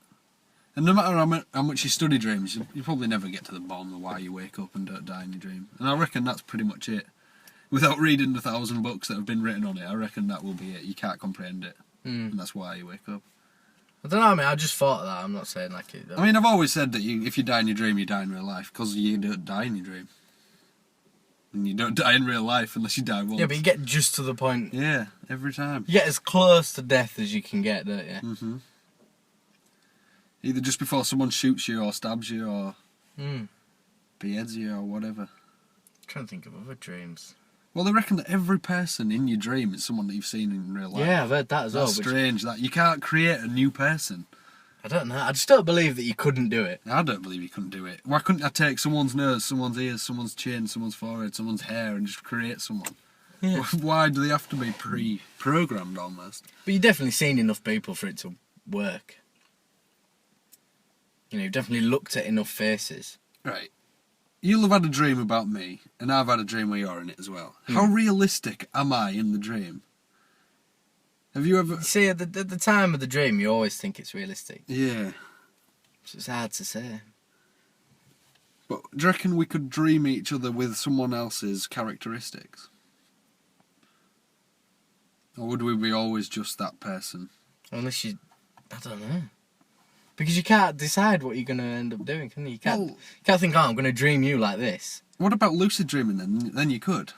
Speaker 3: And no matter how much you study dreams, you probably never get to the bottom of why you wake up and don't die in your dream. And I reckon that's pretty much it. Without reading the 1,000 books that have been written on it, I reckon that will be it. You can't comprehend it. And that's why you wake up.
Speaker 2: I don't know, I just thought of that. I'm not saying like it.
Speaker 3: I mean, I've always said that if you die in your dream, you die in real life. Because you don't die in your dream. And you don't die in real life unless you die once.
Speaker 2: Yeah, but you get just to the point.
Speaker 3: Yeah, every time.
Speaker 2: You get as close to death as you can get, don't you?
Speaker 3: Either just before someone shoots you or stabs you or beheads you or whatever.
Speaker 2: I'm trying to think of other dreams.
Speaker 3: Well, they reckon that every person in your dream is someone that you've seen in real life.
Speaker 2: Yeah, I've heard that as well.
Speaker 3: That's strange. That you can't create a new person.
Speaker 2: I don't know. I just don't believe that you couldn't do it.
Speaker 3: I don't believe you couldn't do it. Why couldn't I take someone's nose, someone's ears, someone's chin, someone's forehead, someone's hair and just create someone? Yeah. Why do they have to be pre-programmed almost?
Speaker 2: But you've definitely seen enough people for it to work. You've definitely looked at enough faces.
Speaker 3: Right. You'll have had a dream about me, and I've had a dream where you're in it as well. How realistic am I in the dream? Have you ever...
Speaker 2: See, at the time of the dream, you always think it's realistic.
Speaker 3: Yeah.
Speaker 2: So it's hard to say.
Speaker 3: But do you reckon we could dream each other with someone else's characteristics? Or would we be always just that person?
Speaker 2: Unless you... I don't know. Because you can't decide what you're going to end up doing, can you? You can't think, I'm going to dream you like this.
Speaker 3: What about lucid dreaming then? Then you could.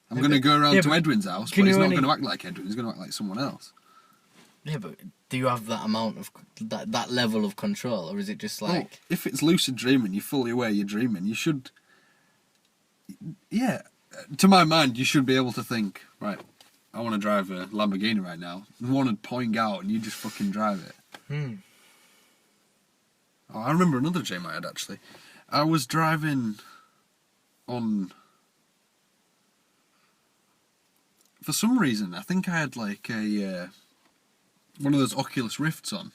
Speaker 3: I'm going to go around to Edwin's house, but he's not going to act like Edwin. He's going to act like someone else.
Speaker 2: Yeah, but do you have that amount of... that level of control? Or is it just like...
Speaker 3: Well, if it's lucid dreaming, you're fully aware you're dreaming, you should... Yeah. To my mind, you should be able to think, right, I want to drive a Lamborghini right now. And one would point out and you just fucking drive it. Oh, I remember another dream I had, actually. I was driving on... For some reason, I think I had like a... one of those Oculus Rifts on.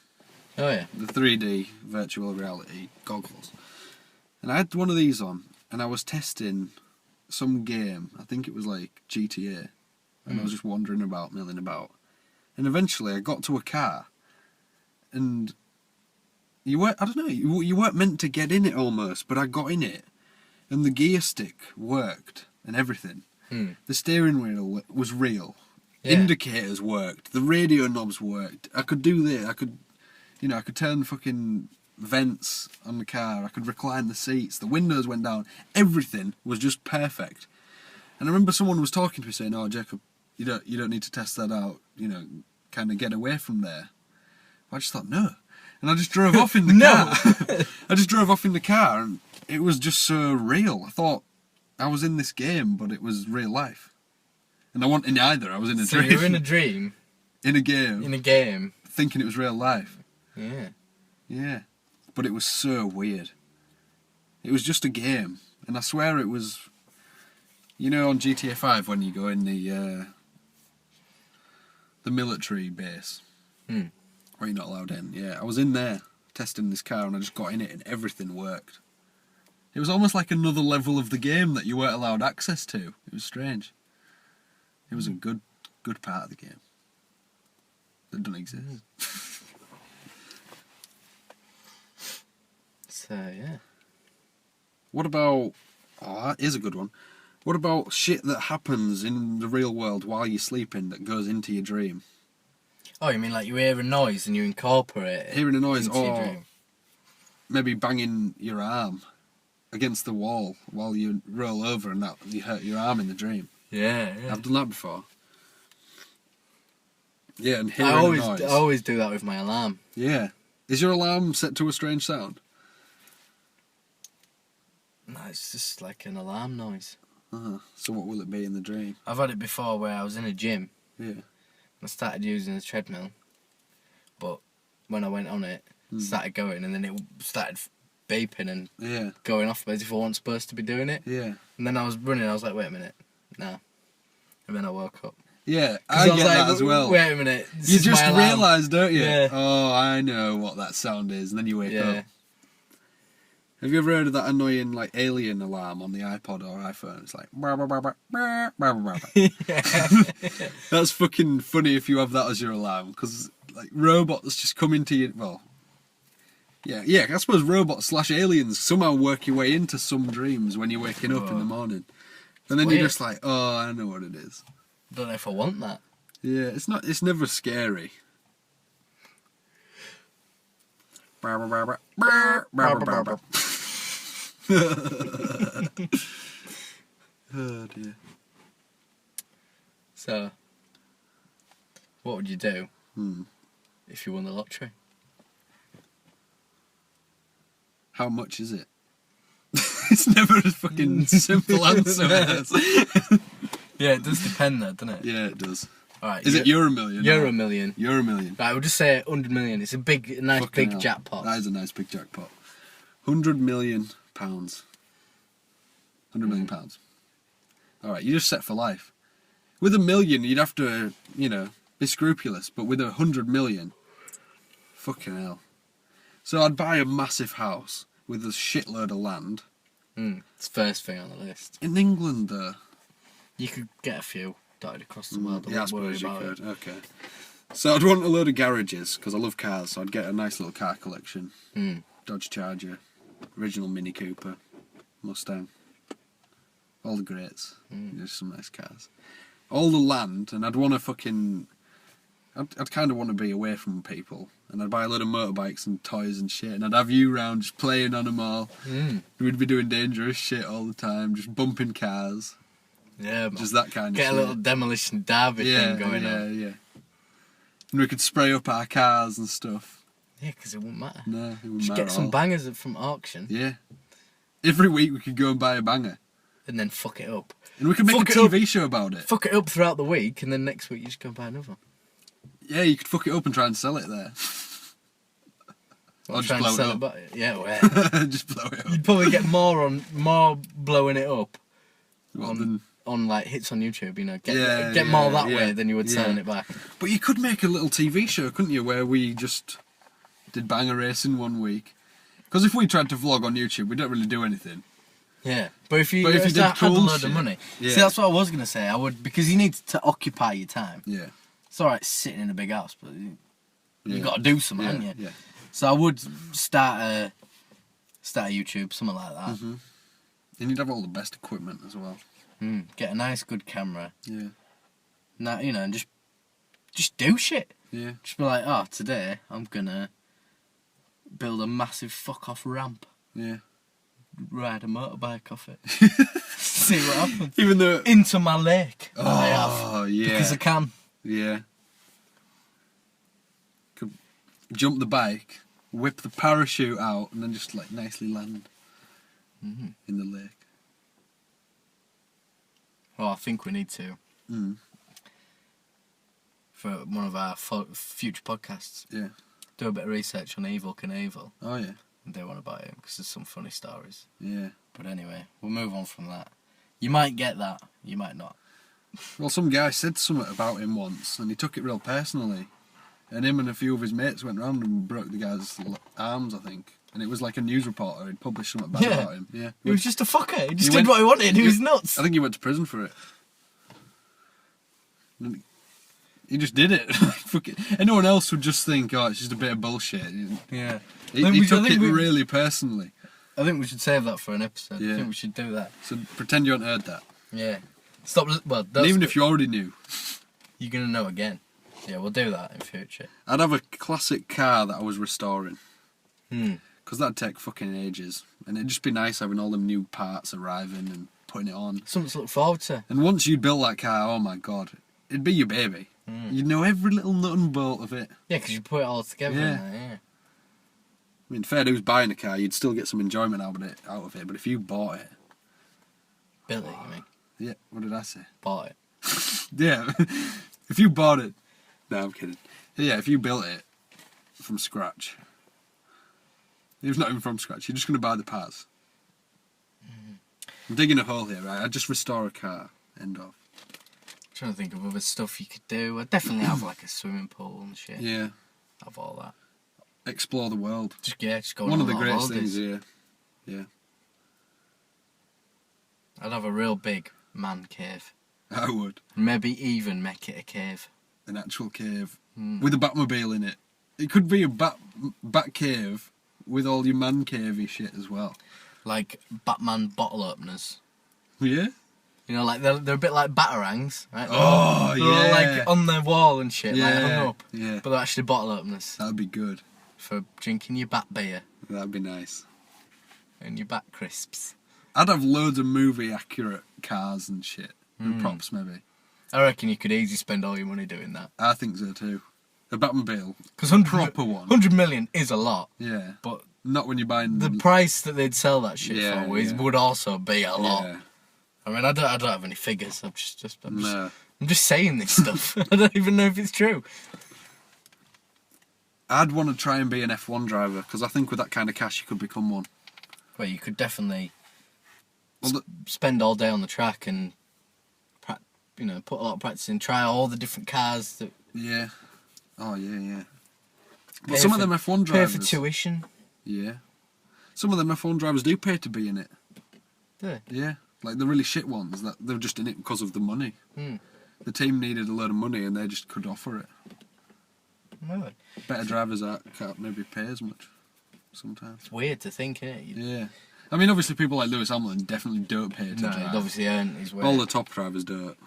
Speaker 2: Oh, yeah.
Speaker 3: The 3D virtual reality goggles. And I had one of these on, and I was testing some game. I think it was like GTA. And I was just wandering about, milling about. And eventually I got to a car, and... you weren't meant to get in it almost, but I got in it, and the gear stick worked and everything. The steering wheel was real. Yeah. Indicators worked. The radio knobs worked. I could do this. I could turn fucking vents on the car. I could recline the seats. The windows went down. Everything was just perfect. And I remember someone was talking to me saying, "Oh, Jacob, you don't need to test that out. Kind of get away from there." I just thought, no. And I just drove off in the car. I just drove off in the car, and it was just so real. I thought I was in this game, but it was real life. And I wasn't in either. I was in a dream.
Speaker 2: So you were in a dream?
Speaker 3: In a game.
Speaker 2: In a game.
Speaker 3: Thinking it was real life.
Speaker 2: Yeah.
Speaker 3: Yeah. But it was so weird. It was just a game. And I swear it was... on GTA 5 when you go in the military base. Where you're not allowed in. Yeah, I was in there testing this car and I just got in it and everything worked. It was almost like another level of the game that you weren't allowed access to. It was strange. It was a good part of the game that doesn't exist.
Speaker 2: So yeah.
Speaker 3: What about... Oh, that is a good one. What about shit that happens in the real world while you're sleeping that goes into your dream?
Speaker 2: Oh, you mean like you hear a noise and you incorporate it
Speaker 3: Hearing a noise
Speaker 2: into your
Speaker 3: or
Speaker 2: dream?
Speaker 3: maybe banging your arm against the wall while you roll over and that you hurt your arm in the dream.
Speaker 2: Yeah, yeah.
Speaker 3: I've done that before. Yeah, and hearing a noise.
Speaker 2: I always do that with my alarm.
Speaker 3: Yeah. Is your alarm set to a strange sound?
Speaker 2: No, it's just like an alarm noise.
Speaker 3: So what will it be in the dream?
Speaker 2: I've had it before where I was in a gym.
Speaker 3: Yeah.
Speaker 2: I started using the treadmill, but when I went on it, it started going, and then it started beeping and going off as if I wasn't supposed to be doing it.
Speaker 3: Yeah.
Speaker 2: And then I was running, I was like, wait a minute, no. And then I woke up.
Speaker 3: Yeah, I get that as well.
Speaker 2: Wait a minute.
Speaker 3: You just realise, don't you?
Speaker 2: Yeah.
Speaker 3: Oh, I know what that sound is, and then you wake up.
Speaker 2: Yeah.
Speaker 3: Have you ever heard of that annoying like alien alarm on the iPod or iPhone? It's like brr, brr, brr, brr, brr, brr, brr, brr. That's fucking funny if you have that as your alarm, because like robots just come into you. Well, yeah. I suppose robots / aliens somehow work your way into some dreams when you're waking up in the morning, and then you're just like, oh, I know what it is.
Speaker 2: I don't know if I want that.
Speaker 3: Yeah, it's not. It's never scary. Brr, brr, brr, brr, brr, brr, brr, brr. Oh dear.
Speaker 2: So, what would you do if you won the lottery?
Speaker 3: How much is it? It's never a fucking simple answer.
Speaker 2: Yeah, it does depend though, doesn't it?
Speaker 3: Yeah, it does.
Speaker 2: Alright,
Speaker 3: Is it Euro Million?
Speaker 2: Euro Million.
Speaker 3: Euro Million.
Speaker 2: Right, we'll just say 100 million. It's a nice
Speaker 3: Fucking
Speaker 2: big
Speaker 3: hell.
Speaker 2: jackpot.
Speaker 3: That is a nice big jackpot. £100 million. £100 million. Alright, you're just set for life. With $1 million, you'd have to, be scrupulous. But with 100 million, fucking hell. So I'd buy a massive house with a shitload of land.
Speaker 2: It's the first thing on the list.
Speaker 3: In England, though.
Speaker 2: You could get a few dotted across the world.
Speaker 3: Yeah, I
Speaker 2: wouldn't worry
Speaker 3: suppose you
Speaker 2: about
Speaker 3: could. Okay. So I'd want a load of garages, because I love cars, so I'd get a nice little car collection. Dodge Charger, original Mini Cooper, Mustang. All the greats. Just some nice cars. All the land, and I'd want to fucking... I'd kind of want to be away from people, and I'd buy a load of motorbikes and toys and shit, and I'd have you round just playing on them all. We'd be doing dangerous shit all the time, just bumping cars.
Speaker 2: Yeah, man.
Speaker 3: Just that kind of shit.
Speaker 2: Get a little demolition derby thing going on.
Speaker 3: Yeah. And we could spray up our cars and stuff.
Speaker 2: Yeah, because it wouldn't matter.
Speaker 3: No, it wouldn't
Speaker 2: Just
Speaker 3: matter
Speaker 2: get
Speaker 3: at
Speaker 2: some
Speaker 3: all.
Speaker 2: bangers from auction.
Speaker 3: Yeah. Every week we could go and buy a banger.
Speaker 2: And then fuck it up.
Speaker 3: And we could make
Speaker 2: Fuck
Speaker 3: a
Speaker 2: it up.
Speaker 3: TV show about it.
Speaker 2: Fuck it up throughout the week, and then next week you just go and buy another.
Speaker 3: Yeah, you could fuck it up and try and sell it there. Or just
Speaker 2: Trying
Speaker 3: blow
Speaker 2: to sell
Speaker 3: it up.
Speaker 2: back. Yeah, well,
Speaker 3: Just blow it up.
Speaker 2: you'd probably get more blowing it up
Speaker 3: Well, then-
Speaker 2: on like hits on YouTube. Get
Speaker 3: Yeah,
Speaker 2: more that
Speaker 3: yeah,
Speaker 2: way than you would selling
Speaker 3: yeah.
Speaker 2: it back.
Speaker 3: But you could make a little TV show, couldn't you, where we just did banger racing one week. Because if we tried to vlog on YouTube, we don't really do anything.
Speaker 2: Yeah, but if you
Speaker 3: did
Speaker 2: had a
Speaker 3: cool
Speaker 2: load
Speaker 3: shit,
Speaker 2: of money,
Speaker 3: yeah.
Speaker 2: see that's what I was gonna say. I would, because you need to occupy your time.
Speaker 3: Yeah.
Speaker 2: It's alright sitting in a big house, but
Speaker 3: Yeah.
Speaker 2: you got to do something,
Speaker 3: Yeah,
Speaker 2: haven't you?
Speaker 3: yeah.
Speaker 2: So I would start a YouTube, something like that.
Speaker 3: And you'd have all the best equipment as well.
Speaker 2: Get a nice, good camera.
Speaker 3: Yeah.
Speaker 2: And just do shit.
Speaker 3: Yeah.
Speaker 2: Just be like, oh, today I'm gonna build a massive fuck off ramp.
Speaker 3: Yeah.
Speaker 2: Ride a motorbike off it. See what happens.
Speaker 3: Even though...
Speaker 2: Into my lake. that I have,
Speaker 3: Oh, yeah.
Speaker 2: because I can.
Speaker 3: Yeah. Could jump the bike, whip the parachute out, and then just like nicely land in the lake.
Speaker 2: Well, I think we need to. For one of our future podcasts,
Speaker 3: Yeah.
Speaker 2: do a bit of research on Evil Knievel
Speaker 3: Oh yeah.
Speaker 2: and do one about him, because there's some funny stories.
Speaker 3: Yeah.
Speaker 2: But anyway, we'll move on from that. You might get that, you might not.
Speaker 3: Well, some guy said something about him once, and he took it real personally. And him and a few of his mates went round and broke the guy's arms, I think. And it was like a news reporter had published something bad about him. Yeah.
Speaker 2: He was just a fucker. He just
Speaker 3: He
Speaker 2: did
Speaker 3: went-
Speaker 2: what he wanted. He was nuts.
Speaker 3: I think he went to prison for it. And he just did it. Fuck it. Anyone else would just think, oh, it's just a bit of bullshit.
Speaker 2: Yeah.
Speaker 3: He
Speaker 2: I
Speaker 3: took
Speaker 2: think
Speaker 3: it
Speaker 2: we-
Speaker 3: really personally.
Speaker 2: I think we should save that for an episode.
Speaker 3: Yeah.
Speaker 2: I think we should do that.
Speaker 3: So pretend you haven't heard that.
Speaker 2: Yeah. Stop. Well,
Speaker 3: And even if you already knew.
Speaker 2: you're gonna know again. Yeah, we'll do that in future.
Speaker 3: I'd have a classic car that I was restoring.
Speaker 2: Hmm.
Speaker 3: Because that'd take fucking ages. And it'd just be nice having all them new parts arriving and putting it on.
Speaker 2: Something to look forward to.
Speaker 3: And once you'd built that car, oh my god, it'd be your baby. You'd know every little nut and bolt of it.
Speaker 2: Yeah, because you put it all together.
Speaker 3: Yeah.
Speaker 2: In there, yeah.
Speaker 3: I mean, fair dues buying a car, you'd still get some enjoyment out of it. But if you bought it,
Speaker 2: Built it, you mean?
Speaker 3: yeah, what did I say?
Speaker 2: Bought it.
Speaker 3: Yeah, if you bought it, no, I'm kidding. Yeah, if you built it from scratch, it was not even from scratch. You're just going to buy the parts. I'm digging a hole here, right? I'd just restore a car. End of.
Speaker 2: Trying to think of other stuff you could do. I'd definitely have like a swimming pool and shit.
Speaker 3: Yeah,
Speaker 2: Have all that.
Speaker 3: explore the world.
Speaker 2: Just go
Speaker 3: One
Speaker 2: on
Speaker 3: of the
Speaker 2: a lot
Speaker 3: greatest
Speaker 2: holidays.
Speaker 3: things, yeah.
Speaker 2: I'd have a real big man cave.
Speaker 3: I would.
Speaker 2: Maybe even make it a cave.
Speaker 3: An actual cave
Speaker 2: Hmm.
Speaker 3: with a Batmobile in it. It could be a bat cave with all your man cavey shit as well.
Speaker 2: Like Batman bottle openers.
Speaker 3: Yeah?
Speaker 2: You know, like they're a bit like batarangs, right?
Speaker 3: Oh,
Speaker 2: They're all
Speaker 3: yeah.
Speaker 2: like on the wall and shit, like hung
Speaker 3: Yeah,
Speaker 2: up.
Speaker 3: yeah.
Speaker 2: But they're actually bottle openers
Speaker 3: That'd be good.
Speaker 2: for drinking your bat beer
Speaker 3: That'd be nice.
Speaker 2: and your bat crisps.
Speaker 3: I'd have loads of movie accurate cars and shit. And props, maybe.
Speaker 2: I reckon you could easily spend all your money doing that.
Speaker 3: I think so too. A Batmobile.
Speaker 2: Because
Speaker 3: Proper one.
Speaker 2: 100 million is a lot,
Speaker 3: Yeah.
Speaker 2: but
Speaker 3: Not when you're buying
Speaker 2: the price that they'd sell that shit
Speaker 3: Yeah,
Speaker 2: for
Speaker 3: yeah.
Speaker 2: would also be a lot.
Speaker 3: Yeah.
Speaker 2: I mean, I don't have any figures. I'm
Speaker 3: No.
Speaker 2: just saying this stuff. I don't even know if it's true.
Speaker 3: I'd want to try and be an F1 driver because I think with that kind of cash you could become one.
Speaker 2: Well, you could definitely
Speaker 3: Well,
Speaker 2: spend all day on the track and, put a lot of practice in. Try all the different cars that
Speaker 3: Yeah. Oh, yeah.
Speaker 2: Pay
Speaker 3: But some
Speaker 2: for-
Speaker 3: of them F1
Speaker 2: pay
Speaker 3: drivers.
Speaker 2: for tuition.
Speaker 3: Yeah. Some of them F1 drivers do pay to be in it.
Speaker 2: Do they?
Speaker 3: Yeah. Like the really shit ones, that they're just in it because of the money.
Speaker 2: Hmm.
Speaker 3: The team needed a load of money and they just could offer it.
Speaker 2: Really?
Speaker 3: Better drivers can't maybe pay as much sometimes.
Speaker 2: It's weird to think, isn't it?
Speaker 3: Yeah. I mean, obviously people like Lewis Hamilton definitely don't pay to
Speaker 2: No, he'd
Speaker 3: drive.
Speaker 2: obviously earn his way.
Speaker 3: All the top drivers don't.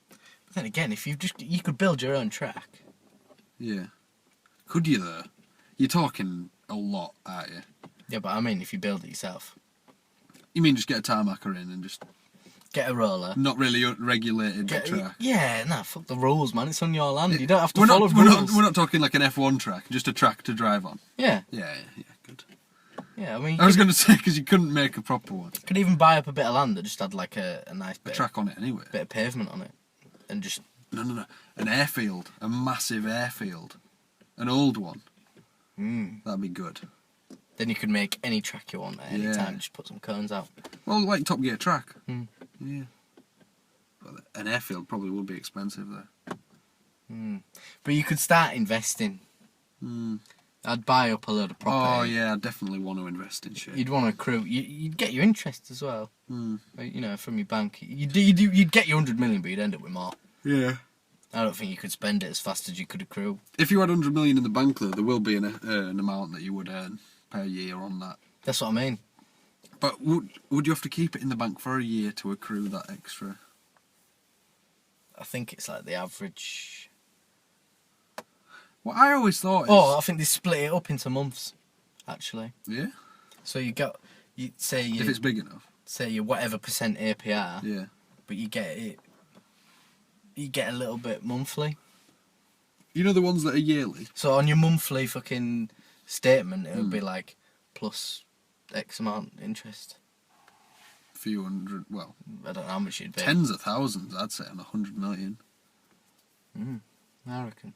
Speaker 2: But then again, if you could build your own track.
Speaker 3: Yeah. Could you though? You're talking a lot, aren't you?
Speaker 2: Yeah, but I mean, if you build it yourself,
Speaker 3: You mean just get a tarmacker in and just
Speaker 2: get a roller.
Speaker 3: not really regulated
Speaker 2: Get,
Speaker 3: track?
Speaker 2: yeah, nah, fuck the rules, man. It's on your land. You don't have to
Speaker 3: We're
Speaker 2: follow
Speaker 3: not, we're,
Speaker 2: rules.
Speaker 3: not, we're not talking like an F1 track, just a track to drive on.
Speaker 2: Yeah,
Speaker 3: Yeah, good.
Speaker 2: yeah. I mean,
Speaker 3: I was going to say, because you couldn't make a proper one.
Speaker 2: you could even buy up a bit of land that just had like a nice
Speaker 3: A
Speaker 2: bit,
Speaker 3: track on it anyway.
Speaker 2: bit of pavement on it, and just
Speaker 3: No. An airfield. A massive airfield. An old one. That'd be good.
Speaker 2: then you could make any track you want at any
Speaker 3: Yeah.
Speaker 2: time. Just put some cones out.
Speaker 3: Well, like Top Gear track.
Speaker 2: Mm.
Speaker 3: Yeah. But an airfield probably would be expensive there.
Speaker 2: But you could start investing. I'd buy up a load of property.
Speaker 3: Oh, yeah, I definitely want to invest in shit.
Speaker 2: You'd want to accrue. You'd get your interest as well. From your bank. You'd get your 100 million, but you'd end up with more.
Speaker 3: Yeah.
Speaker 2: I don't think you could spend it as fast as you could accrue.
Speaker 3: If you had 100 million in the bank, though, there will be an amount that you would earn per year on that.
Speaker 2: That's what I mean.
Speaker 3: But would you have to keep it in the bank for a year to accrue that extra?
Speaker 2: I think it's like the average.
Speaker 3: What I always thought is...
Speaker 2: Oh, I think they split it up into months, actually.
Speaker 3: Yeah?
Speaker 2: So you say
Speaker 3: If it's big enough.
Speaker 2: say your whatever percent APR,
Speaker 3: Yeah.
Speaker 2: but you get a little bit monthly.
Speaker 3: You know the ones that are yearly?
Speaker 2: So on your monthly fucking statement, it would be like plus X amount interest.
Speaker 3: A few hundred, well,
Speaker 2: I don't know how much you'd pay.
Speaker 3: tens of thousands, I'd say, on 100 million.
Speaker 2: I reckon.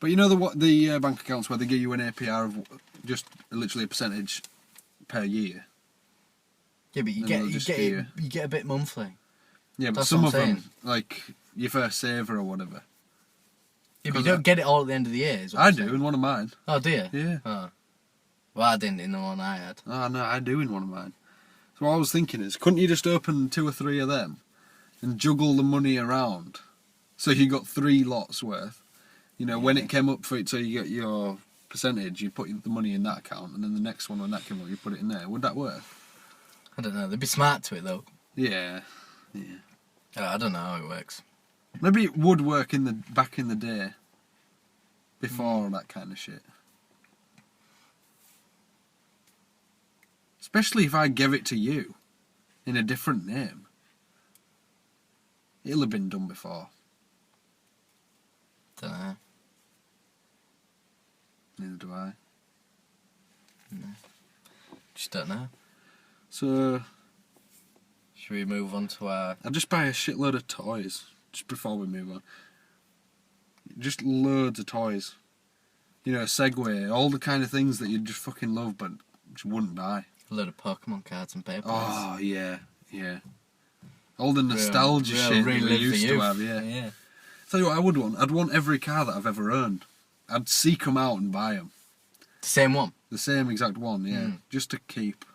Speaker 3: But you know the bank accounts where they give you an APR of just literally a percentage per year?
Speaker 2: Yeah, but you
Speaker 3: Then they'll just give
Speaker 2: you get a bit monthly.
Speaker 3: Yeah, but
Speaker 2: That's
Speaker 3: some
Speaker 2: what
Speaker 3: of
Speaker 2: I'm
Speaker 3: them, like your first saver or whatever.
Speaker 2: Yeah, but you
Speaker 3: 'Cause
Speaker 2: don't get it all at the end of the year. Is what
Speaker 3: I
Speaker 2: I'm
Speaker 3: do
Speaker 2: saying.
Speaker 3: in one of mine.
Speaker 2: Oh, do you?
Speaker 3: Yeah.
Speaker 2: Oh. Well, I didn't in the one I had.
Speaker 3: Oh, no, I do in one of mine. So what I was thinking is, couldn't you just open 2 or 3 of them and juggle the money around? So you got 3 lots worth. You know, when it came up for it, so you get your percentage, you put the money in that account, and then the next one when that came up, you put it in there. Would that work?
Speaker 2: I don't know. They'd be smart to it though.
Speaker 3: Yeah.
Speaker 2: I don't know how it works.
Speaker 3: Maybe it would work back in the day. Before that kind of shit. Especially if I gave it to you in a different name. It'll have been done before.
Speaker 2: Don't know.
Speaker 3: Neither do I.
Speaker 2: Just don't know.
Speaker 3: So,
Speaker 2: Should we move on to our...
Speaker 3: I'll just buy a shitload of toys just before we move on. Just loads of toys. You know, a Segway, all the kind of things that you just fucking love but just wouldn't buy.
Speaker 2: A load of Pokemon cards and paper.
Speaker 3: Oh, yeah. All the nostalgia shit that we used to have, yeah. Tell you what I would want. I'd want every car that I've ever owned. I'd seek them out and buy them.
Speaker 2: The same one?
Speaker 3: The same exact one, yeah. Just to keep.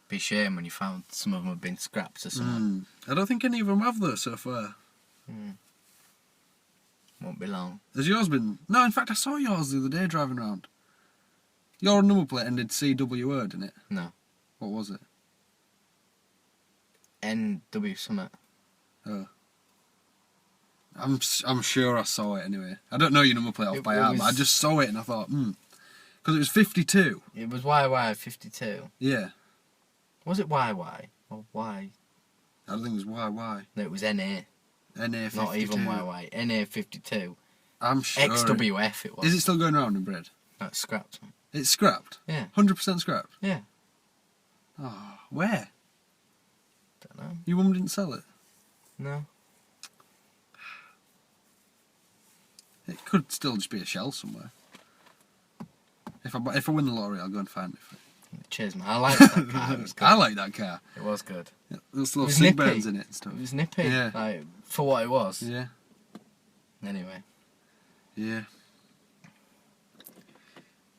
Speaker 2: Be a shame when you found some of them had been scrapped or something.
Speaker 3: I don't think any of them have though so far.
Speaker 2: Won't be long.
Speaker 3: Has yours been... No, in fact I saw yours the other day driving around. Your number plate ended CWO, didn't it?
Speaker 2: No.
Speaker 3: What was it?
Speaker 2: NW summit.
Speaker 3: Oh. I'm sure I saw it anyway. I don't know your number plate off by heart, but I just saw it and I thought, because it was 52.
Speaker 2: It was YY52.
Speaker 3: Yeah.
Speaker 2: Was it YY? Or Y?
Speaker 3: I don't think it was YY.
Speaker 2: No, it was NA.
Speaker 3: NA52.
Speaker 2: Not even YY. NA52.
Speaker 3: I'm sure.
Speaker 2: XWF it was.
Speaker 3: Is it still going around in bread?
Speaker 2: That's scrapped.
Speaker 3: It's scrapped?
Speaker 2: Yeah.
Speaker 3: 100% scrapped?
Speaker 2: Yeah.
Speaker 3: Oh, where?
Speaker 2: Don't know.
Speaker 3: Your mum didn't sell it?
Speaker 2: No.
Speaker 3: It could still just be a shell somewhere. If I win the lottery, I'll go and find it.
Speaker 2: Cheers, man. I like that car. It was good.
Speaker 3: I like that car.
Speaker 2: It was good.
Speaker 3: Yeah, there's little
Speaker 2: was
Speaker 3: seat
Speaker 2: nippy.
Speaker 3: burns in it and stuff.
Speaker 2: It was nippy.
Speaker 3: Yeah.
Speaker 2: Like, for what it was.
Speaker 3: Yeah.
Speaker 2: Anyway.
Speaker 3: Yeah.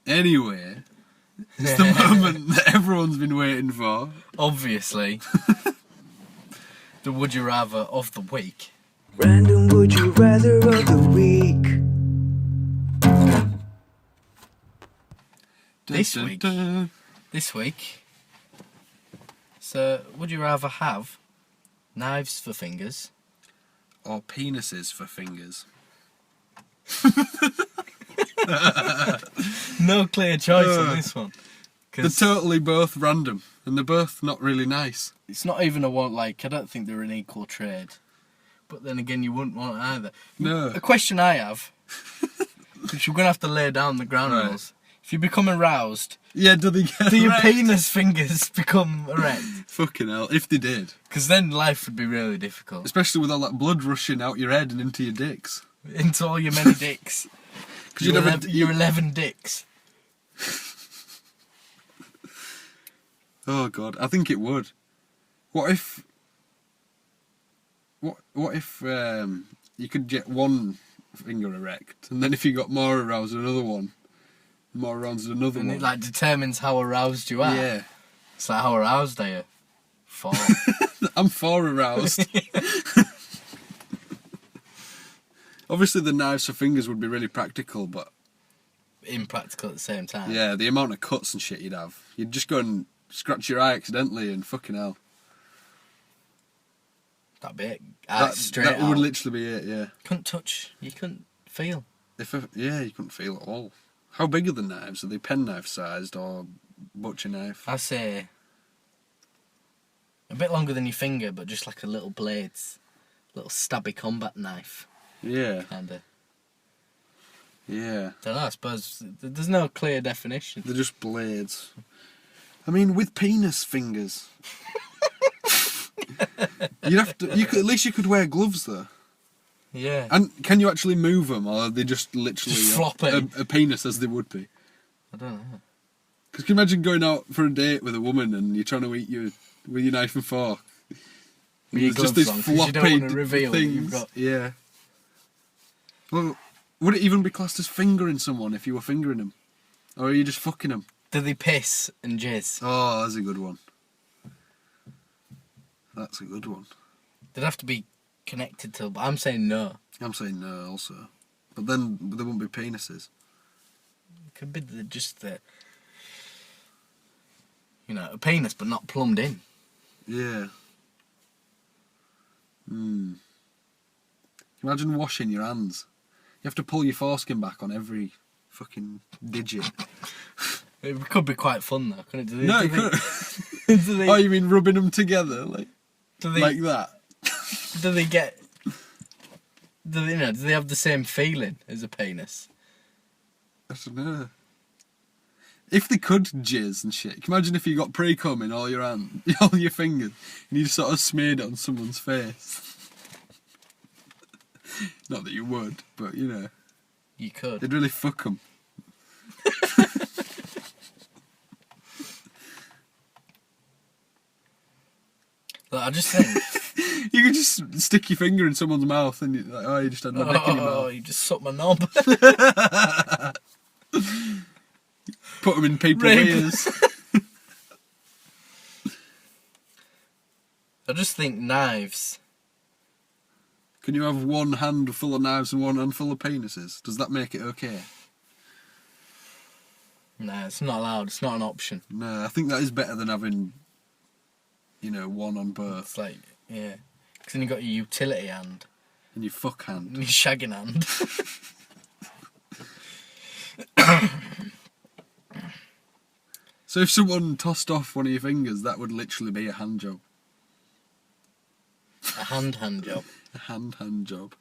Speaker 3: Anyway, it's the moment that everyone's been waiting for.
Speaker 2: Obviously. The Would You Rather of the week.
Speaker 1: Random would you rather of the week.
Speaker 2: This week. So, would you rather have knives for fingers?
Speaker 3: Or penises for fingers.
Speaker 2: No clear choice on this one.
Speaker 3: They're totally both random, and they're both not really nice.
Speaker 2: It's not even a one, like, I don't think they're an equal trade. But then again, you wouldn't want it either.
Speaker 3: No.
Speaker 2: A question I have, which you're going to have to lay down the ground rules. If you become aroused,
Speaker 3: Yeah, do they get
Speaker 2: do your
Speaker 3: erect?
Speaker 2: penis fingers become erect?
Speaker 3: Fucking hell, if they did.
Speaker 2: Because then life would be really difficult.
Speaker 3: Especially with all that blood rushing out your head and into your dicks.
Speaker 2: Into all your many dicks.
Speaker 3: Because
Speaker 2: Your 11 dicks.
Speaker 3: Oh god, I think it would. What if you could get one finger erect, and then if you got more aroused, another one, more aroused, another
Speaker 2: And
Speaker 3: one.
Speaker 2: it like determines how aroused you are.
Speaker 3: Yeah,
Speaker 2: It's like, how aroused are you? 4.
Speaker 3: I'm 4 aroused. Obviously, the knives for fingers would be really practical, but
Speaker 2: Impractical at the same time.
Speaker 3: yeah, the amount of cuts and shit you'd have, you'd just go and scratch your eye accidentally, and fucking hell.
Speaker 2: That'd be it.
Speaker 3: That would literally be it. Yeah.
Speaker 2: Couldn't touch. You couldn't feel.
Speaker 3: You couldn't feel at all. How big are the knives? Are they penknife sized or butcher knife?
Speaker 2: I say a bit longer than your finger, but just like a little blades, little stabby combat knife,
Speaker 3: Yeah.
Speaker 2: kinda.
Speaker 3: Yeah.
Speaker 2: Don't know. I suppose there's no clear definition.
Speaker 3: They're just blades. I mean, with penis fingers. At least you could wear gloves though.
Speaker 2: Yeah.
Speaker 3: And can you actually move them, or are they just literally
Speaker 2: Just floppy.
Speaker 3: a penis as they would be?
Speaker 2: I don't know.
Speaker 3: Because can you imagine going out for a date with a woman and you're trying to eat with your knife and fork?
Speaker 2: With your
Speaker 3: There's just
Speaker 2: gloves
Speaker 3: these
Speaker 2: on, 'cause you don't
Speaker 3: floppy
Speaker 2: want to reveal that
Speaker 3: things.
Speaker 2: you've got-
Speaker 3: Yeah. Well, would it even be classed as fingering someone if you were fingering them, or are you just fucking them?
Speaker 2: Do they piss and jizz?
Speaker 3: Oh, that's a good one. That's a good one.
Speaker 2: They'd have to be connected to. But I'm saying no.
Speaker 3: I'm saying no also. But then there won't be penises.
Speaker 2: could be just the, a penis but not plumbed in.
Speaker 3: Yeah. Imagine washing your hands. You have to pull your foreskin back on every fucking digit.
Speaker 2: It could be quite fun though, couldn't it?
Speaker 3: No, it couldn't. Oh, you mean rubbing them together like that?
Speaker 2: Do they get? Do they have the same feeling as a penis?
Speaker 3: I don't know. If they could jizz and shit, can you imagine if you got pre-cum in all your fingers, and you just sort of smeared it on someone's face? Not that you would, but you
Speaker 2: could.
Speaker 3: It'd really fuck them.
Speaker 2: Look, I just think
Speaker 3: you could just stick your finger in someone's mouth and you're like, you just had my dick in your mouth.
Speaker 2: Oh, you just suck my knob.
Speaker 3: Put them in people's ears.
Speaker 2: I just think knives.
Speaker 3: Can you have one hand full of knives and one hand full of penises? Does that make it okay?
Speaker 2: No, it's not allowed. It's not an option.
Speaker 3: No, I think that is better than having, one on both.
Speaker 2: It's like, yeah. Because then you've got your utility hand.
Speaker 3: And your fuck hand.
Speaker 2: And your shagging hand.
Speaker 3: So if someone tossed off one of your fingers, that would literally be a hand job.
Speaker 2: A hand job.
Speaker 3: A hand job.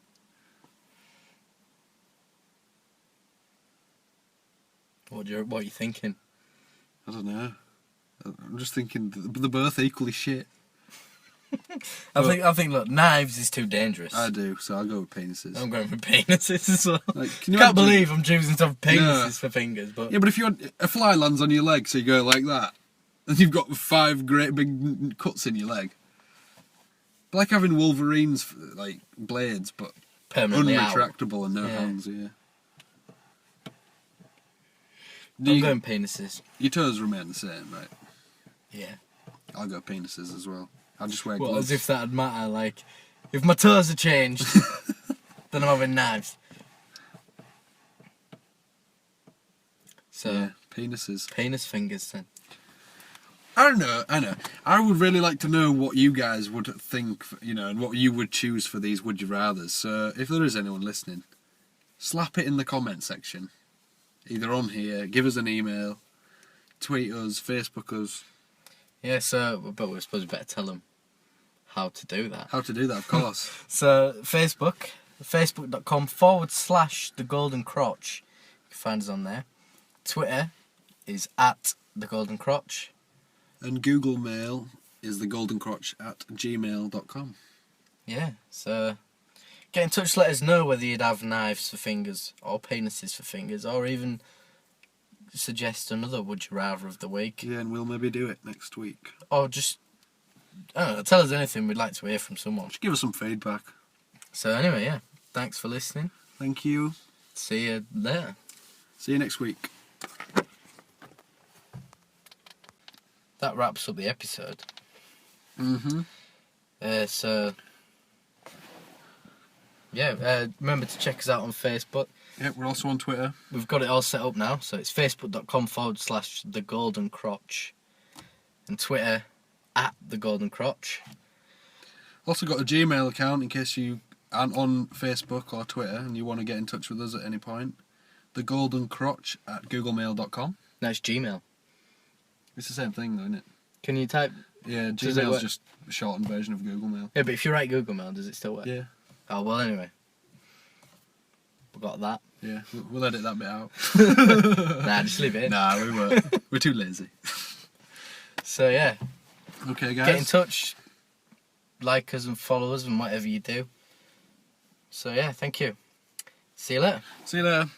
Speaker 2: What are you thinking?
Speaker 3: I don't know. I'm just thinking they're both equally shit.
Speaker 2: I think. Look, knives is too dangerous.
Speaker 3: I do, so I'll go with penises.
Speaker 2: I'm going for penises as well.
Speaker 3: Like,
Speaker 2: Can't believe I'm choosing to have penises for fingers, but
Speaker 3: yeah, but if a fly lands on your leg, so you go like that, and you've got 5 great big cuts in your leg. But like having Wolverine's like blades, but
Speaker 2: permanently
Speaker 3: unretractable and no hands. Yeah.
Speaker 2: I'm going penises.
Speaker 3: Your toes remain the same, right?
Speaker 2: Yeah.
Speaker 3: I'll go penises as well. I'll just wear
Speaker 2: Well,
Speaker 3: gloves.
Speaker 2: as if that'd matter. Like, if my toes are changed, then I'm having knives. So,
Speaker 3: yeah, penises.
Speaker 2: Penis fingers then.
Speaker 3: I know. I would really like to know what you guys would think, and what you would choose for these Would You Rathers. So, if there is anyone listening, slap it in the comment section. Either on here, give us an email, tweet us, Facebook us.
Speaker 2: Yeah, but we're supposed to better tell them how to do that.
Speaker 3: How to do that, of course.
Speaker 2: So, facebook.com/The Golden Crotch. You can find us on there. Twitter is @The Golden Crotch.
Speaker 3: And Google Mail is thegoldencrotch@gmail.com.
Speaker 2: Yeah, so get in touch, let us know whether you'd have knives for fingers or penises for fingers, or even suggest another Would You Rather of the week.
Speaker 3: Yeah, and we'll maybe do it next week.
Speaker 2: Or just, I don't know, tell us anything. We'd like to hear from someone.
Speaker 3: Just give us some feedback.
Speaker 2: So anyway, yeah, thanks for listening.
Speaker 3: Thank you.
Speaker 2: See you later.
Speaker 3: See you next week.
Speaker 2: That wraps up the episode.
Speaker 3: Mm-hmm.
Speaker 2: Remember to check us out on Facebook.
Speaker 3: Yeah, we're also on Twitter.
Speaker 2: We've got it all set up now, so it's facebook.com/The Golden Crotch. And Twitter @The Golden Crotch.
Speaker 3: Also got a Gmail account in case you aren't on Facebook or Twitter and you want to get in touch with us at any point. thegoldencrotch@googlemail.com.
Speaker 2: No, it's Gmail.
Speaker 3: It's the same thing though, isn't it?
Speaker 2: Can you type?
Speaker 3: Yeah,
Speaker 2: Does it
Speaker 3: Gmail's
Speaker 2: work?
Speaker 3: just a shortened version of Google Mail.
Speaker 2: Yeah, but if you write Google Mail, does it still work?
Speaker 3: Yeah.
Speaker 2: Oh, well, anyway. We got that.
Speaker 3: Yeah, we'll edit that bit out.
Speaker 2: Nah, just leave it in.
Speaker 3: Nah, we won't. We're too lazy.
Speaker 2: So, yeah.
Speaker 3: Okay, guys.
Speaker 2: Get in touch. Like us and follow us and whatever you do. So, yeah, thank you. See you later.
Speaker 3: See you later.